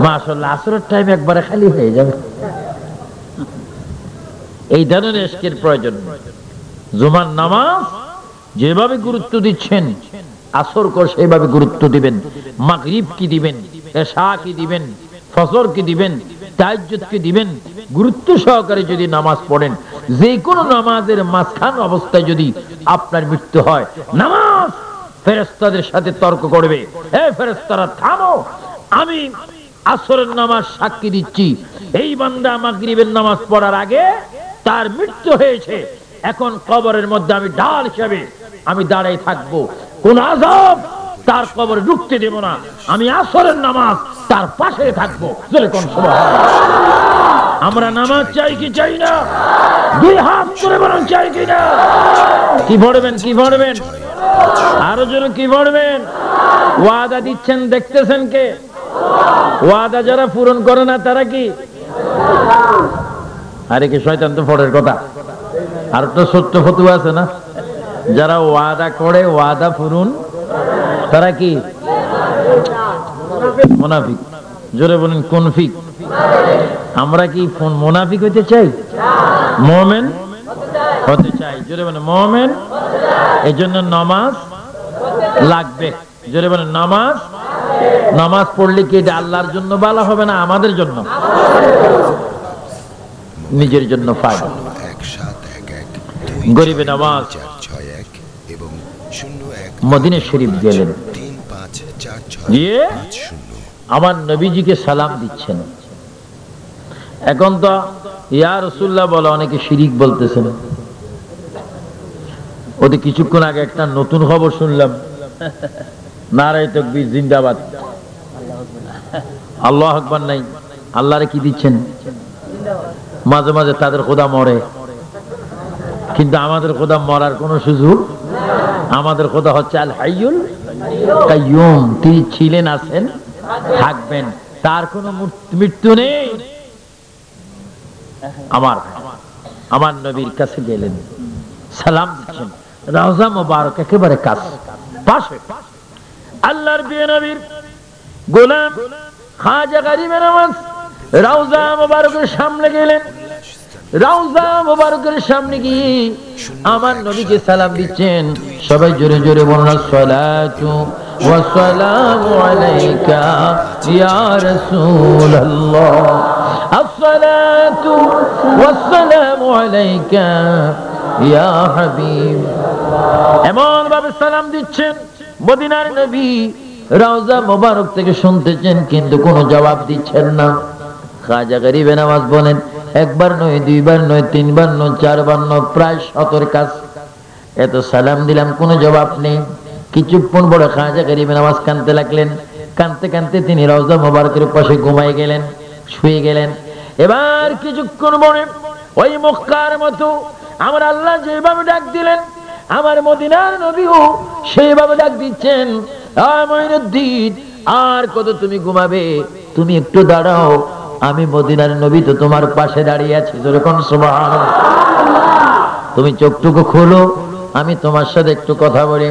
মাশাআল্লাহ, আসরের টাইম একবারে খালি হয়ে যাবে। এই ধরনের ইশকের প্রয়োজন। জুমার নামাজ যেভাবে গুরুত্ব দিচ্ছেন, আসর কর সেভাবে গুরুত্ব দিবেন, মাগরিব কি দিবেন, এশা কি দিবেন, ফজর কি দিবেন, তাহাজ্জুদ কি দিবেন। গুরুত্ব সহকারে যদি নামাজ পড়েন, যে কোনো নামাজের মাঝখান অবস্থায় যদি আপনার মৃত্যু হয়, নামাজ ফেরেশতাদের সাথে তর্ক করবে, হে ফেরেশতারা থামো, আমি আসরের নামাজ সাক্ষী দিচ্ছি, এই বান্দা মাগরিবের নামাজ পড়ার আগে তার মৃত্যু হয়েছে, এখন কবরের মধ্যে আমি ঢাল হিসেবে আমি দাঁড়াই থাকবো, কোন আযাব তার কবরে ঢুকতে দেব না, আমি আসরের নামাজ তার পাশে থাকবো। কোন আমরা নামাজ চাই কি চাই না? দুই হাত করে বলুন, চাই কি না? কি পড়বেন, কি পড়বেন? আরো জোরে কি পড়বেন? ওয়াদা দিচ্ছেন, দেখতেছেন কে? ওয়াদা যারা পূরণ করে না তারা কি? আরে কি শয়তান তো পড়ের কথা। আর একটা সত্য ফতুয়া আছে না, যারা ওয়াদা করে ওয়াদা পূরণ তারা কি? মুনাফিক। জোরে বলেন, কুনফিক। আমরা কি মুনাফিক হইতে চাই? মুমিন হতে চাই। জোরে বলেন, মুমিন। এজন্য নামাজ লাগবে। জোরে বলেন, নামাজ। নামাজ পড়লে কি এটা আল্লাহর জন্য ভালো হবে না আমাদের জন্য? নিজের জন্য ফায়দা। গরিবে নামাজ মদিনা শরীফ গেলেন, গিয়ে আমার নবীজিকে সালাম দিচ্ছেন। এখন তো ইয়া রাসূলুল্লাহ বলে অনেকে শিরিক বলতেছেন। ওদের কিছুক্ষণ আগে একটা নতুন খবর শুনলাম, নারায়ে তাকবীর, জিন্দাবাদ, আল্লাহু আকবার নাই। আল্লাহরে কি দিচ্ছেন? মাঝে মাঝে তাদের খোদা মরে, কিন্তু আমাদের খোদা মরার কোন সুযোগ। আমাদের খোদা হচ্ছে আল হাইয়ুল কাইয়ুম, তিনি ছিলেন, আছেন, থাকবেন, তার কোনো মৃত্যু নেই। আমার নবীর কাছে গেলেন, সালাম দিচ্ছেন, রওজা মোবারক একেবারে কাছে পাশে। আল্লাহর প্রিয় নবীর গোলাম খাজা গরিবে নওয়াজ রওজা মুবারকের সামনে গেলেন। রওজা মুবারকের সামনে গিয়ে আমার নবীকে সালাম দিচ্ছেন। সবাই জোরে জোরে বলুন আসসালাতু ওয়াসসালামু আলাইকা ইয়া রাসূলুল্লাহ, আসসালাতু ওয়াসসালামু আলাইকা ইয়া হাবিব। এমন ভাবে সালাম দিচ্ছেন, মদিনার নবী রওজা মুবারক থেকে শুনতেছেন কিন্তু কোনো জবাব দিচ্ছেন না। খাজা গরিবে নওয়াজ বলেন, একবার নয়, দুইবার নয়, তিনবার নয়, চারবার নয়, প্রায় 70 কাজ এত সালাম দিলাম, কোনো জবাব নেই। কিছুক্ষণ পরে খাজা গরিবে নওয়াজ কাঁদতে লাগলেন। কাঁদতে কাঁদতে তিনি রওজা মুবারকের পাশে ঘুমাই গেলেন, শুয়ে গেলেন। এবার কিছুক্ষণ পরে ওই মক্কার মতো আমার আল্লাহ যেভাবে ডাক দিলেন, আমার মদিনার নবীও সেইভাবে ডাক দিচ্ছেন, মঈনুদ্দিন আর কত তুমি ঘুমাবে, তুমি একটু দাঁড়াও, আমি মদিনার নবী তো তোমার পাশে দাঁড়িয়ে আছি, যখন সুবহানাল্লাহ, তুমি চোখটুকু খোলো, আমি তোমার সাথে একটু কথা বলি।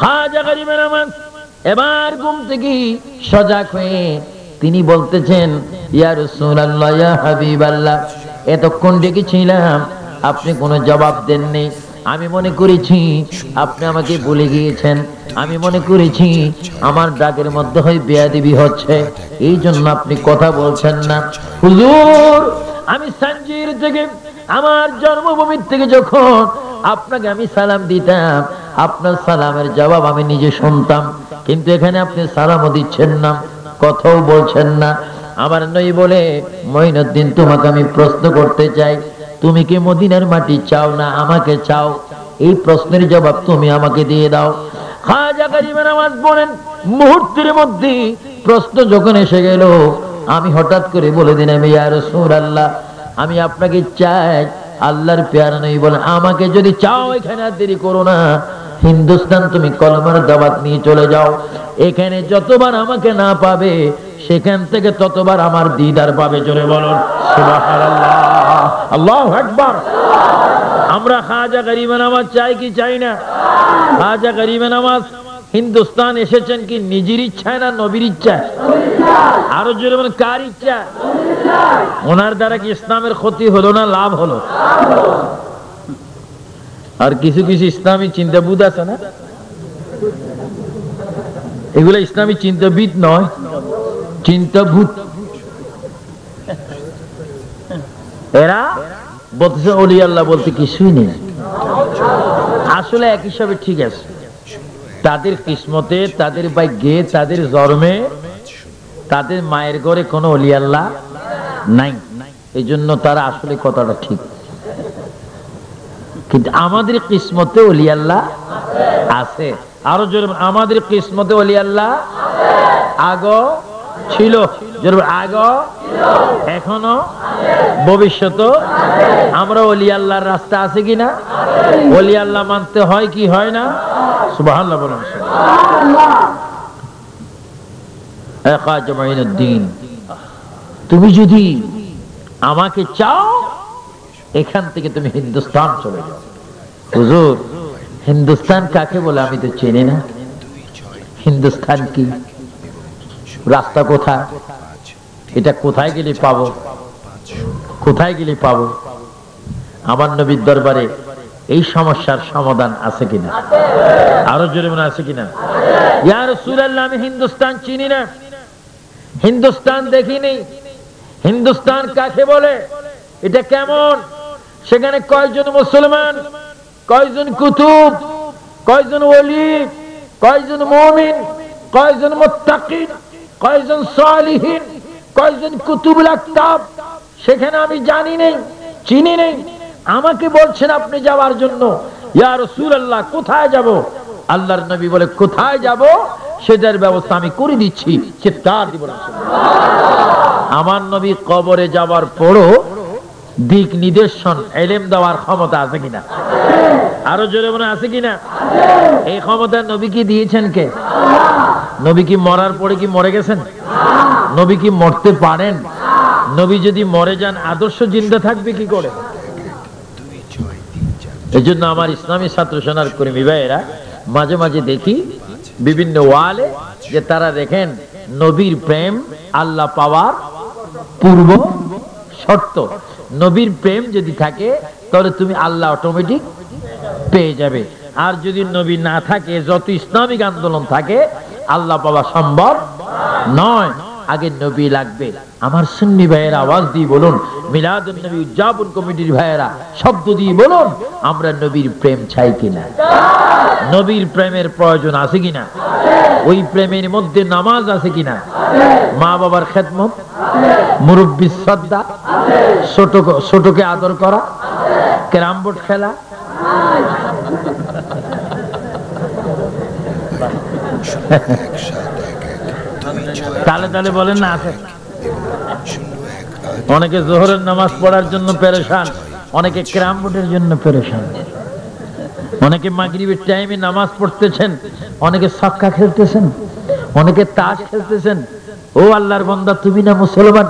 খাজা গরিবে নওয়াজ এবার ঘুম থেকে সজাগ হয়ে তিনি বলতেছেন, ইয়া রাসূলুল্লাহ, ইয়া হাবিবাল্লাহ, এতক্ষণ ডেকেছিলাম, আপনি কোনো জবাব দেননি। আমি মনে করেছি আপনি আমাকে ভুলে গিয়েছেন, আমি মনে করেছি আমার ডাকের মধ্যে হয় বেয়াদবি হচ্ছে, এই জন্য আপনি কথা বলছেন না। হুজুর, আমি সাঞ্জির থেকে, আমার জন্মভূমির থেকে যখন আপনাকে আমি সালাম দিতাম, আপনার সালামের জবাব আমি নিজে শুনতাম, কিন্তু এখানে আপনি সালামও দিচ্ছেন না, কথাও বলছেন না। আমার নবী বলে, মঈনুদ্দিন, তোমাকে আমি প্রশ্ন করতে চাই, তুমি কি মদিনার মাটি চাও না আমাকে চাও? এই প্রশ্নের জবাব তুমি আমাকে দিয়ে দাও। খাজা গরিবে নওয়াজ বলেন, মুহূর্তের মধ্যে প্রশ্ন যখন এসে গেল, আমি হঠাৎ করে বলে দিলাম, ইয়া রাসূলুল্লাহ, আমি আপনাকে চাই। আল্লাহর পেয়ারা নবী বলেন, আমাকে যদি চাও এখানে আর দেরি করো না, হিন্দুস্তান তুমি কলমার দাওয়াত নিয়ে চলে যাও, এখানে যতবার আমাকে না পাবে সেখান থেকে ততবার আমার দিদার পাবে। জোরে বলুন সুবহানাল্লাহ, আল্লাহু আকবার। আমরা খাজা গরিবে নওয়াজ চাই কি চাই না? খাজা গরিবে নওয়াজ হিন্দুস্তান এসেছেন কি নিজের ইচ্ছায় না নবীর ইচ্ছায়? আরো জোরে বলেন, কার ইচ্ছা? ওনার দ্বারা কি ইসলামের ক্ষতি হলো না লাভ হলো? আর কিছু কিছু ইসলামী চিন্তাবিদ আছে না, এগুলো ইসলামী চিন্তাবিদ নয়, চিন্তাভূত। এরা বলতেছে ওলি আল্লাহ বলতে কিছুই নেই। আসলে এক হিসাবে ঠিক আছে, তাদের কিসমতে, তাদের ভাগ্যে, তাদের জন্মে, তাদের মায়ের ঘরে কোনো ওলি আল্লাহ নাই, এই জন্য তারা আসলে কথাটা ঠিক। কিন্তু আমাদের কিসমতে ওলি আল্লাহ আছে। আরো জোরে, আমাদের কিসমতে ওলি আল্লাহ আগো ছিল, আগো, এখনো, ভবিষ্যৎ। আমরা ওলি আল্লাহর রাস্তা আছে কিনা? ওলি আল্লাহ মানতে হয় কি হয় না? সুবহানাল্লাহ বলুন। খাজা মঈনুদ্দিন, তুমি যদি আমাকে চাও এখান থেকে তুমি হিন্দুস্তান চলে যাও। হুজুর, হিন্দুস্তান কাকে বলে আমি তো চিনি না, হিন্দুস্তান কি, রাস্তা কোথায়, এটা কোথায় গেলে পাবো, কোথায় গেলে পাবো? আমার নবীর দরবারে এই সমস্যার সমাধান আছে কিনা? আরো জোরে মনে আছে কিনা? ইয়া রাসূলুল্লাহ, আমি হিন্দুস্তান চিনি না, হিন্দুস্তান দেখিনি, হিন্দুস্তান কাকে বলে, এটা কেমন, সেখানে কয়জন মুসলমান, কয়জন কুতুব, কয়জন ওলি, কয়জন মুমিন, কয়জন মুত্তাকিন, কয়জন সালিহিন, কয়জন কুতুবুল আকতাব, সেখানে আমি জানি নেই, চিনি নেই। আমাকে বলছেন আপনি যাওয়ার জন্য, ইয়া রাসূলুল্লাহ কোথায় যাব? আল্লাহর নবী বলে, কোথায় যাব সেটার ব্যবস্থা আমি করে দিচ্ছি। চিৎকার দিব না। আমার নবী কবরে যাওয়ার পরও দিক নির্দেশন, ইলম দেওয়ার ক্ষমতা আছে কিনা? আরো জোরে মনে আছে কিনা? এই ক্ষমতা নবী কি দিয়েছেন কে? নবী কি মরার পরে কি মরে গেছেন? নবী কি মরতে পারেন? নবী যদি মরে যান আদর্শ জিন্দা থাকবে কি করে? এই জন্য আমার ইসলামী ছাত্র সেনার কর্মী ভাইয়েরা মাঝে মাঝে দেখি বিভিন্ন ওয়ালে যে তারা দেখেন নবীর প্রেম আল্লাহ পাওয়ার পূর্ব শর্ত। নবীর প্রেম যদি থাকে তাহলে তুমি আল্লাহ অটোমেটিক পেয়ে যাবে। আর যদি নবী না থাকে, যত ইসলামিক আন্দোলন থাকে, আল্লাহ পাওয়া সম্ভব নয়। আগে নবী লাগবে। আমার সুন্নি ভাইয়েরা আওয়াজ দিয়ে বলুন, মিলাদুন নবী উদযাপন কমিটির ভাইয়েরা শব্দ দিয়ে বলুন, আমরা নবীর প্রেম চাই কিনা? নবীর প্রেমের প্রয়োজন আছে কিনা? ওই প্রেমের মধ্যে নামাজ আছে কিনা? মা বাবার খেদমত, মুরব্বির শ্রদ্ধা, ছোটকে আদর করা, ক্যারাম বোর্ড খেলা, তালে তালে বলেন না আছে। অনেকে জোহরের নামাজ পড়ার জন্য পেরেশান, অনেকে ক্যারাম বোর্ডের জন্য পেরেশান, অনেকে মাগরিবের টাইমে নামাজ পড়তেছেন, অনেকে ছক্কা খেলতেছেন, অনেকে তাস খেলতেছেন। ও আল্লাহর বান্দা, তুমি না মুসলমান?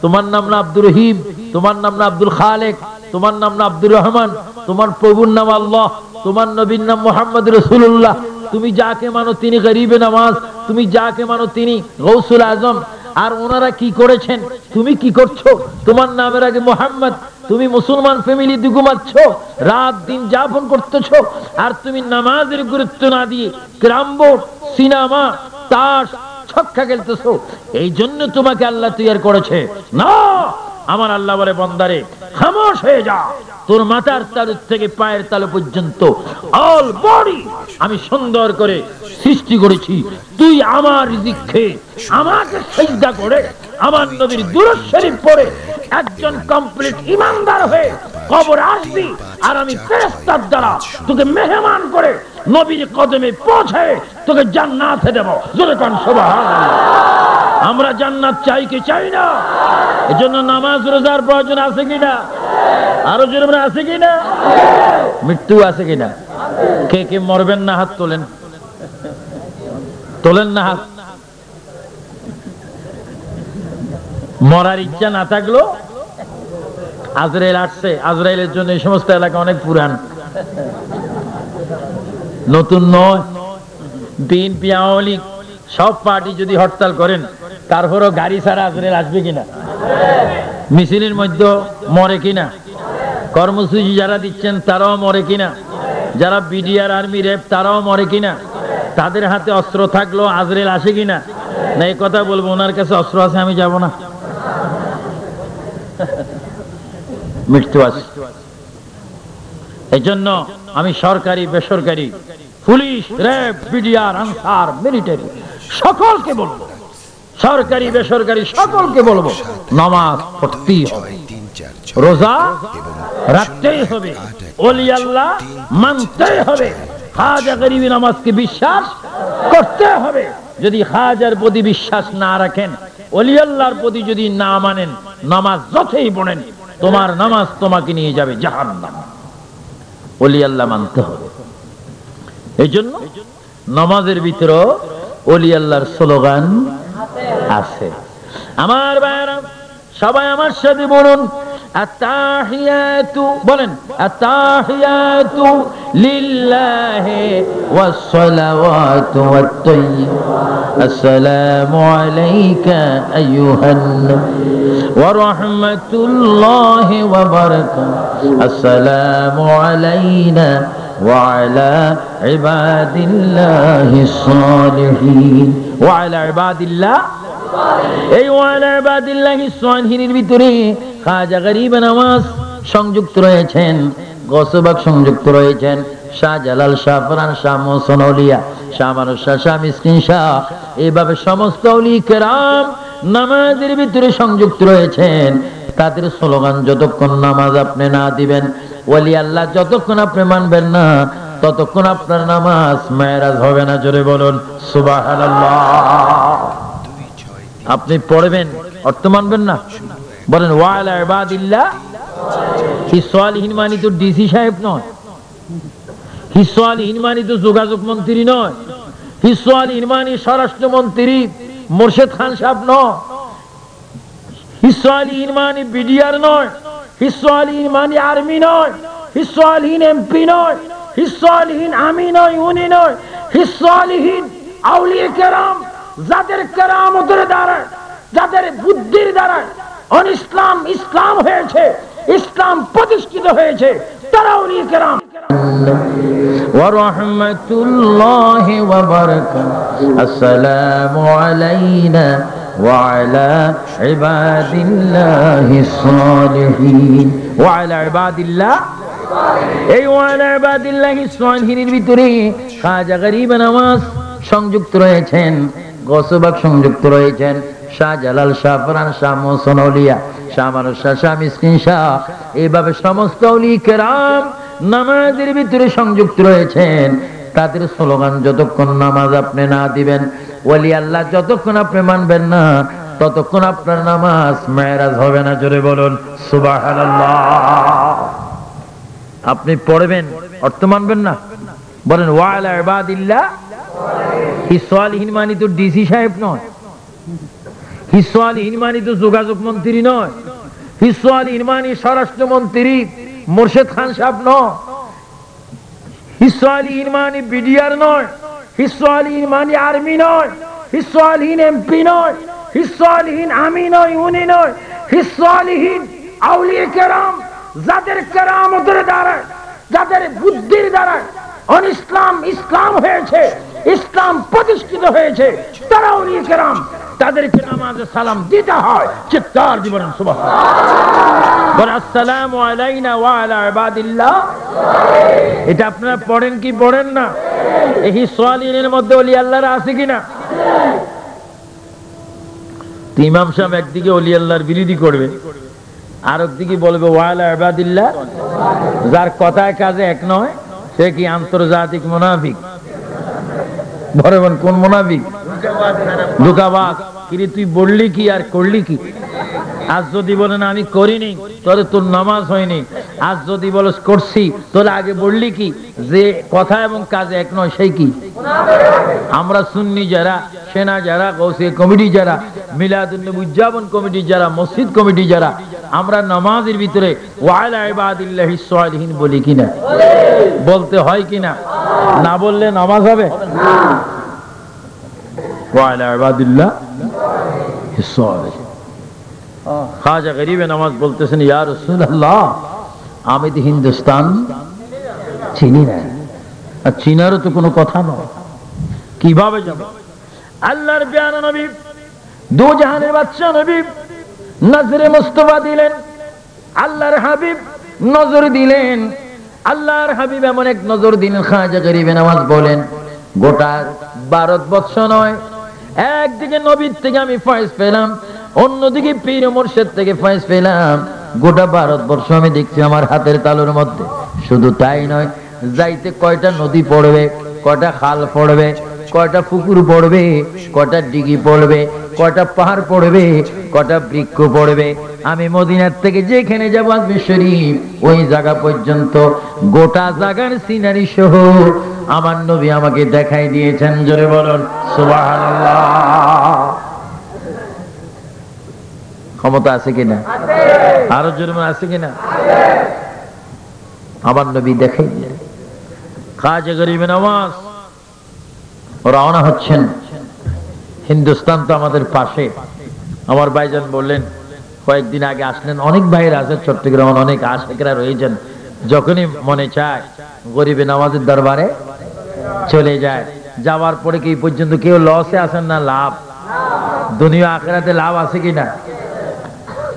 তোমার নাম না আব্দুর রহিম, তোমার নাম না আব্দুল খালেক, তোমার নাম না আব্দুর রহমান, তোমার প্রভুর নাম আল্লাহ, তোমার নবীর নাম মুহাম্মদ রাসূলুল্লাহ। তুমি যাকে মানো তিনি গরিবে নামাজ, তুমি যাকে মানো তিনি গৌসুল আজম। আর ওনারা কি করেছেন, তুমি কি করছো? তোমার নামের আগে মুহাম্মদ, তুমি মুসলমান ফ্যামিলি ঘুমাচ্ছ, রাত দিন যাপন করতেছো, আর তুমি নামাজের গুরুত্ব না দিয়ে ক্যারাম বোর্ড, সিনেমা, তাস, ছক্কা খেলতেছো। এই জন্য তোমাকে আল্লাহ তৈরি করেছে না। আমার আল্লাহ বলে, বান্দারে খামোশ হয়ে যা, তোর মাথার তালু থেকে পায়ের তালু পর্যন্ত অল বডি আমি সুন্দর করে সৃষ্টি করেছি। তুই আমার রিজিক খেয়ে, আমাকে সিজদা করে, আমার নবীর দুরূদ শরীফ পড়ে একজন কমপ্লিট ঈমানদার হয়ে কবর আসবি। আর আমি ফেরেশতার দ্বারা তোকে মেহমান করে নবীর কদমে পৌঁছে তোকে জান্নাতে দেব। জোরে কোন সুবহানাল্লাহ। আমরা জান্নাত চাই কি চাই না? এজন্য নামাজ রোজার প্রয়োজন আছে কিনা? আরো জোরে আছে কিনা? মৃত্যু আছে কিনা? কে কে মরবেন না হাত তোলেন, তোলেন না হাত। মরার ইচ্ছা না থাকলো, আজরাইল আসছে, আজরাইলের জন্য এই সমস্ত এলাকা অনেক পুরান, নতুন নয়। বিএনপি, আওয়ামী লীগ সব পার্টি যদি হরতাল করেন, তারপরও গাড়ি ছাড়া আজরাইল আসবে কিনা? মিছিলের মধ্যে মরে কিনা? কর্মসূচি যারা দিচ্ছেন তারাও মরে কিনা? যারা বিডিআর, আর্মি, র্যাব তারাও মরে কিনা? তাদের হাতে অস্ত্র থাকলো আজরাইল আসে কিনা? না এই কথা বলবো, ওনার কাছে অস্ত্র আছে, আমি যাব না। মৃত্যু আছে। এই জন্য আমি সরকারি, বেসরকারি, police, RAB, BDR, answer, military সকলকে বলবো, সরকারি বেসরকারি সকলকে বলবো, নামাজ পড়তেই হবে, রোজা রাখতেই হবে, ওলি আল্লাহ মানতেই হবে, খাজা গরিবি নামাজকে বিশ্বাস করতে হবে। যদি খাজার প্রতি বিশ্বাস না রাখেন, ওলি আল্লাহর প্রতি যদি না মানেন, নামাজ যতই পড়েন, তোমার নামাজ তোমাকে নিয়ে যাবে জাহান্নাম। ওলি আল্লাহ মানতে হবে। এই জন্য নামাজের ভিতরে ওলি আল্লাহর স্লোগান আছে। আমার ভাইরা সবাই আমার সাথে বলুন, আত্তাহিয়াতু, বলেন আত্তাহিয়াতু লিল্লাহি ওয়াস সালাওয়াতু ওয়াত তাইয়্যিবাত, আসসালামু আলাইকা আইয়ুহান নবী ওয়া রাহমাতুল্লাহি ওয়া বারাকাতুহু, আসসালামু আলাইনা ওয়া আলা ইবাদিল্লাহিস সালিহিন ওয়া আলা ইবাদিল্লাহ। এই ওয়ালা ইবাদিল্লাহিস সালিহিনের ভিতরে খাজা গরিব নামাজ সংযুক্ত রয়েছেন, গৌসবাগ সংযুক্ত রয়েছেন, শাহজালাল, শাহ ফরান, শাহ মোহসেন আউলিয়া, শাহ মানব শাহ, শাহ মিসকিন শাহ, এইভাবে সমস্ত আউলি কেরাম নামাজের ভিতরে সংযুক্ত রয়েছেন। তাদের স্লোগান, যতক্ষণ নামাজ আপনি না দিবেন, ওলি আল্লাহ যতক্ষণ আপনি মানবেন না, ততক্ষণ আপনার নামাজ মেরাজ হবে না। জোরে বলুন সুবহানাল্লাহ। আপনি পড়বেন, অর্থ মানবেন না, বলেন ওয়ালা ইবাদিল্লাহ হিসালিহীন মানি তো ডিসি সাহেব নয়, হিসালিহীন মানি তো যোগাযোগ মন্ত্রী নয়, হিসালিহীন মানি স্বরাষ্ট্রমন্ত্রী মোর্শেদ খান সাহেব নয়, হিসালিহীন মানি বিডিআর নয়, হিসালিহীন মানি আর্মি নয়, হিসালিহীন এমপি নয়, হিসালিহীন আমি নয়, উনি নয়, হিসালিহীন আউলিয়া কেরাম যাদের কেরামতের দ্বারা, যাদের বুদ্ধির দ্বারা ইসলাম ইসলাম হয়েছে, ইসলাম প্রতিষ্ঠিত হয়েছে, তারা ওলিয়ে কেরাম। ওয়া রাহমাতুল্লাহি ওয়া বারাকাতুহু। আসসালামু আলাইনা ওয়া আলা ইবাদিল্লাহিস সালিহিন ওয়া আলা ইবাদিল্লাহ। এই ওয়া আলা ইবাদিল্লাহিস সালিহিনের ভিতরে খাজা গরিব নওয়াজ সংযুক্ত রয়েছেন, গৌসবাগ সংযুক্ত রয়েছেন, শাহজালাল, শাহ ফরান, শাহ মোহসেন আউলিয়া, শাহ মানস শাহ, শাহ মিসকিন শাহ, এইভাবে সমস্ত ওলি কেরাম নামাজের ভিতরে সংযুক্ত রয়েছেন। তাদের স্লোগান, যতক্ষণ নামাজ আপনি না দিবেন, ওলি আল্লাহ যতক্ষণ আপনি মানবেন না, ততক্ষণ আপনার নামাজ মেরাজ হবে না। জোরে বলুন সুবহানাল্লাহ। আপনি পড়বেন, অর্থ মানবেন না, বলেন ওয়া আলা ইবাদিল্লাহ হিসালিহীন মানি তো ডিসি সাহেব নয়, হিসালিহীন মানি তো যোগাযোগ মন্ত্রী নয়, হিসালিহীন মানি স্বরাষ্ট্রমন্ত্রী মোর্শেদ খান সাহেব নয়, হিসালিহীন মানি বিডিআর নয়, হিসালিহীন মানি আর্মি নয়, হিসালিহীন এমপি নয়, হিসালিহীন আমি নয়, উনি নয়, হিসালিহীন আউলিয়া কেরাম, যাদের কেরামতের দ্বারা, যাদের বুদ্ধির দ্বারা ইসলাম ইসলাম হয়েছে, ইসলাম প্রতিষ্ঠিত হয়েছে, তারা ওলিয়ে কেরাম। তাদেরকে নামাজে সালাম দিতে হয়, চিৎকার দিবেন সুবহানাল্লাহ। আসসালামু আলাইনা ওয়া আলা ইবাদিল্লাহ। এটা আপনারা পড়েন কি পড়েন না? এই সালিহিনের মধ্যে ওলি আল্লাহরা আছে কিনা? ইমাম সাহেব একদিকে ওলি আল্লাহর বিরোধী করবে, আর একদিকে বলবে ওয়া আলা ইবাদিল্লাহ। যার কথায় কাজে এক নয়, সে কি আন্তর্জাতিক মুনাফিক? বলেন কোন মুনাফিক? ধোঁকাবাজ। কিরে তুই বললি কি আর করলি কি? আজ যদি বলেন আমি করিনি, তাহলে তোর নামাজ হয়নি। আজ যদি বলস করছি, তাহলে আগে বললি কি? যে কথা এবং কাজে এক নয়, সেই কি? আমরা সুন্নি যারা, সেনা যারা, গৌসিয়া কমিটি যারা, মিলাদুন নবী উদযাপন কমিটি যারা, মসজিদ কমিটি যারা, আমরা নামাজের ভিতরে ওয়া আলা ইবাদিল্লাহিস সালিহিন বলি কিনা? বলতে হয় কিনা? না বললে নামাজ হবে না। ওয়া আলা ইবাদিল্লাহিস সালিহিন। খাজা গরিবে নওয়াজ বলতেছেন, ইয়া রাসূলুল্লাহ, আমি তো হিন্দুস্তান চিনি না, আর চিনারও তো কোনো কথা নয়, কিভাবে যাব? আল্লাহর প্যারা নবী, দু জাহানের বাদশা নবী নজরে মুস্তাফা দিলেন, আল্লাহর হাবিব নজর দিলেন। আল্লাহর হাবিব এমন এক নজর দিলেন, খাজা গরিবে নওয়াজ বলেন, গোটা ভারতবর্ষ নয়, একদিকে নবীর থেকে আমি ফয়েজ পেলাম, অন্যদিকে পীর মুর্শিদ থেকে ফয়েজ পেলাম। গোটা ভারতবর্ষ আমি দেখছি আমার হাতের তালুর মধ্যে। শুধু তাই নয়, যাইতে কয়টা নদী পড়বে, কয়টা খাল পড়বে, কয়টা পুকুর পড়বে, কয়টা দিঘি পড়বে, কয়টা পাহাড় পড়বে, কয়টা বৃক্ষ পড়বে, আমি মদিনার থেকে যেখানে যাবো আজমির শরীফ, ওই জায়গা পর্যন্ত গোটা জায়গার সিনারি সহ আমার নবী আমাকে দেখাই দিয়েছেন। জোরে বলুন সুবহানাল্লাহ। ক্ষমতা আছে কিনা? আরো জোরে আছে কিনা? আমার নবী দেখাই দিলেন। খাজা গরিবে নওয়াজ রওনা হচ্ছেন। হিন্দুস্তান তো আমাদের পাশে। আমার ভাইজান বললেন, কয়েকদিন আগে আসলেন, অনেক ভাইরা আছে চট্টগ্রাম, অনেক আশেকরা রয়েছেন, যখনই মনে চায় গরিবে নওয়াজের দরবারে চলে যায়। যাওয়ার পরে কি পর্যন্ত কেউ লসে আছেন না লাভ? দুনিয়া আখিরাতে লাভ আছে কিনা?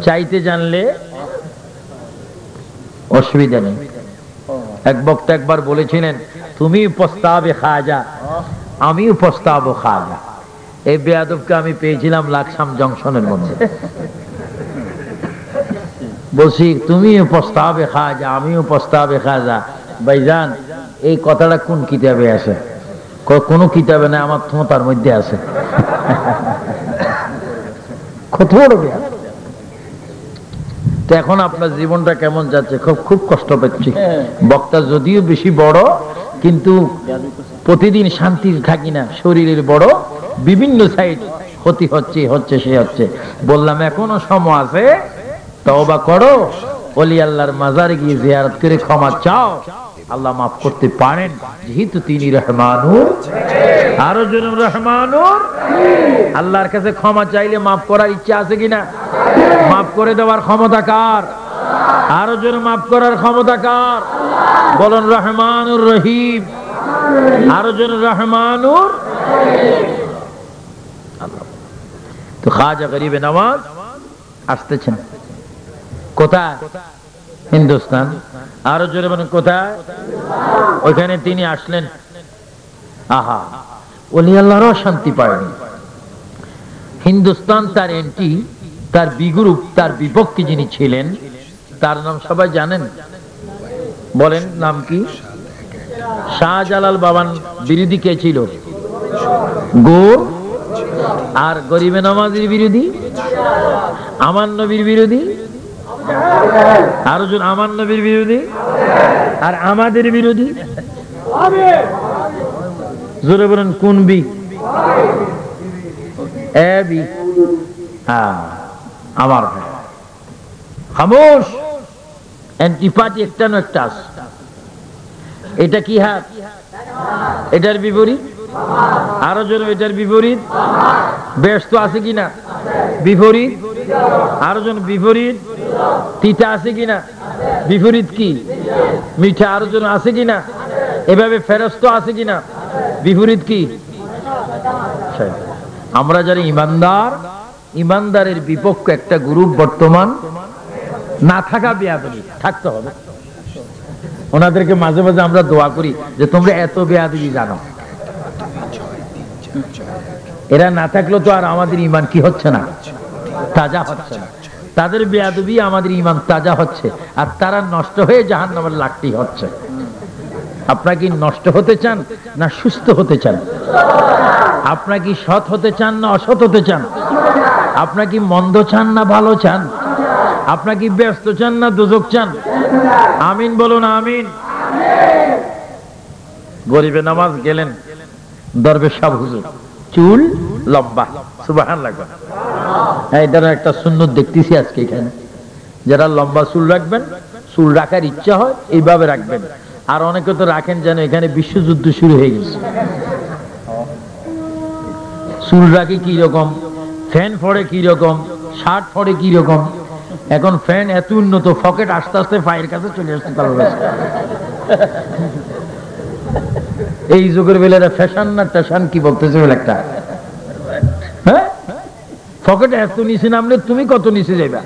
চাইতে জানলে অসুবিধা নেই। এক বক্তা একবার বলেছিলেন, তুমি প্রস্তাবে খাজা, আমি প্রস্তাব খাজা। এই বেয়াদবকে আমি পেয়েছিলাম লাকসাম জংশনের মধ্যে। বলছি তুমি প্রস্তাবে খাজা, আমিও প্রস্তাবে খাজা। ভাইজান, এই কথাটা কোন কিতাবে আছে? কোন কিতাবে না, আমার তার মধ্যে আছে। কত বড় বেয়াদব। তো এখন আপনার জীবনটা কেমন যাচ্ছে? খুব কষ্ট পাচ্ছি। বক্তা যদিও বেশি বড়, কিন্তু প্রতিদিন শান্তি থাকি না, শরীরের বড় বিভিন্ন সাইড ক্ষতি হচ্ছে সে হচ্ছে। বললাম এখনো সময় আছে, তওবা করো, ওলি আল্লাহর মাজারে গিয়ে জিয়ারত করে ক্ষমা চাও, আল্লাহ মাফ করতে পারেন, যেহেতু তিনি রহমানুর। আরো জন রহমানুর। আল্লাহর কাছে ক্ষমা চাইলে মাফ করার ইচ্ছা আছে কিনা? মাফ করে দেওয়ার ক্ষমতা কার? আরো জন মাফ করার ক্ষমতা কার? বলুন রহমানুর রহিম। আরো জন রহমানুর। তো খাজা গরিবে নওয়াজ আসতেছেন কোথায়? হিন্দুস্তান। আরো জোরে বলেন কোথায়? ওইখানে তিনি আসলেন। আহা, ওলি আল্লাহরও শান্তি পায়নি। হিন্দুস্তান তার এন্টি, তার বিগ্রুপ, তার বিপক্ষে যিনি ছিলেন তার নাম সবাই জানেন। বলেন নাম কি? শাহজালাল বাবার বিরোধী কে ছিল? গো। আর গরিবে নওয়াজের বিরোধী? আমার নবীর বিরোধী? আরো জন আমার নবীর বিরোধী? আর আমাদের বিরোধী? জোরে বলেন কোন বি? A B. আমার ভাই খামোশ। অ্যান্টিপার্টি একটা না একটা আছে। এটা কি হাত? এটার বিপরীত। আরো জন এটার বিপরীত। ব্যস্ত আছে কিনা? বিপরীত। আরো জন বিপরীত। তিতা আছে কিনা? বিপরীত কি? মিঠা। আরো জন আছে কিনা? এভাবে ফেরস্ত আছে কিনা? বিপরীত কি? আমরা যারা ইমানদার, ইমানদারের বিপক্ষে একটা গ্রুপ বর্তমান না থাকা বেয়াদবি থাকতে হবে। ওনাদেরকে মাঝে মাঝে আমরা দোয়া করি যে তোমরা এত বেয়াদবি জানো। এরা না থাকলে তো আর আমাদের ইমান কি হচ্ছে না? তাজা হচ্ছে না। তাদের বেয়াদবি আমাদের ইমান তাজা হচ্ছে, আর তারা নষ্ট হয়ে জাহান্নামের লাকড়ি হচ্ছে। আপনারা কি নষ্ট হতে চান না সুস্থ হতে চান? আপনারা কি সৎ হতে চান না অসৎ হতে চান? আপনারা কি মন্দ চান না ভালো চান? আপনারা কি ব্যস্ত চান না দুজক চান? আমিন বলুন আমিন। গরিবে নামাজ গেলেন দরবেশ সাহেব হুজুর, চুল লম্বা, সুবহানাল্লাহ। এটার একটা সুন্নত দেখতেছি আজকে এখানে। যারা লম্বা চুল রাখবেন, চুল রাখার ইচ্ছা হয় এইভাবে রাখবেন। আর অনেকে তো রাখেন যেন এখানে বিশ্বযুদ্ধ শুরু হয়ে গেছে। চুল রাখি কি রকম, ফ্যান ফড়ে কি রকম, শার্ট ফড়ে কি রকম। এখন ফ্যান এত উন্নত, পকেট আস্তে আস্তে পায়ের কাছে চলে আসছে কারোর কাছে। এই যুগের বেলাটা ফ্যাশন না ট্যাশন কি বলতেছে একটা? হ্যাঁ, পকেটে এত নিচে নামলে তুমি কত নিচে যাইবা?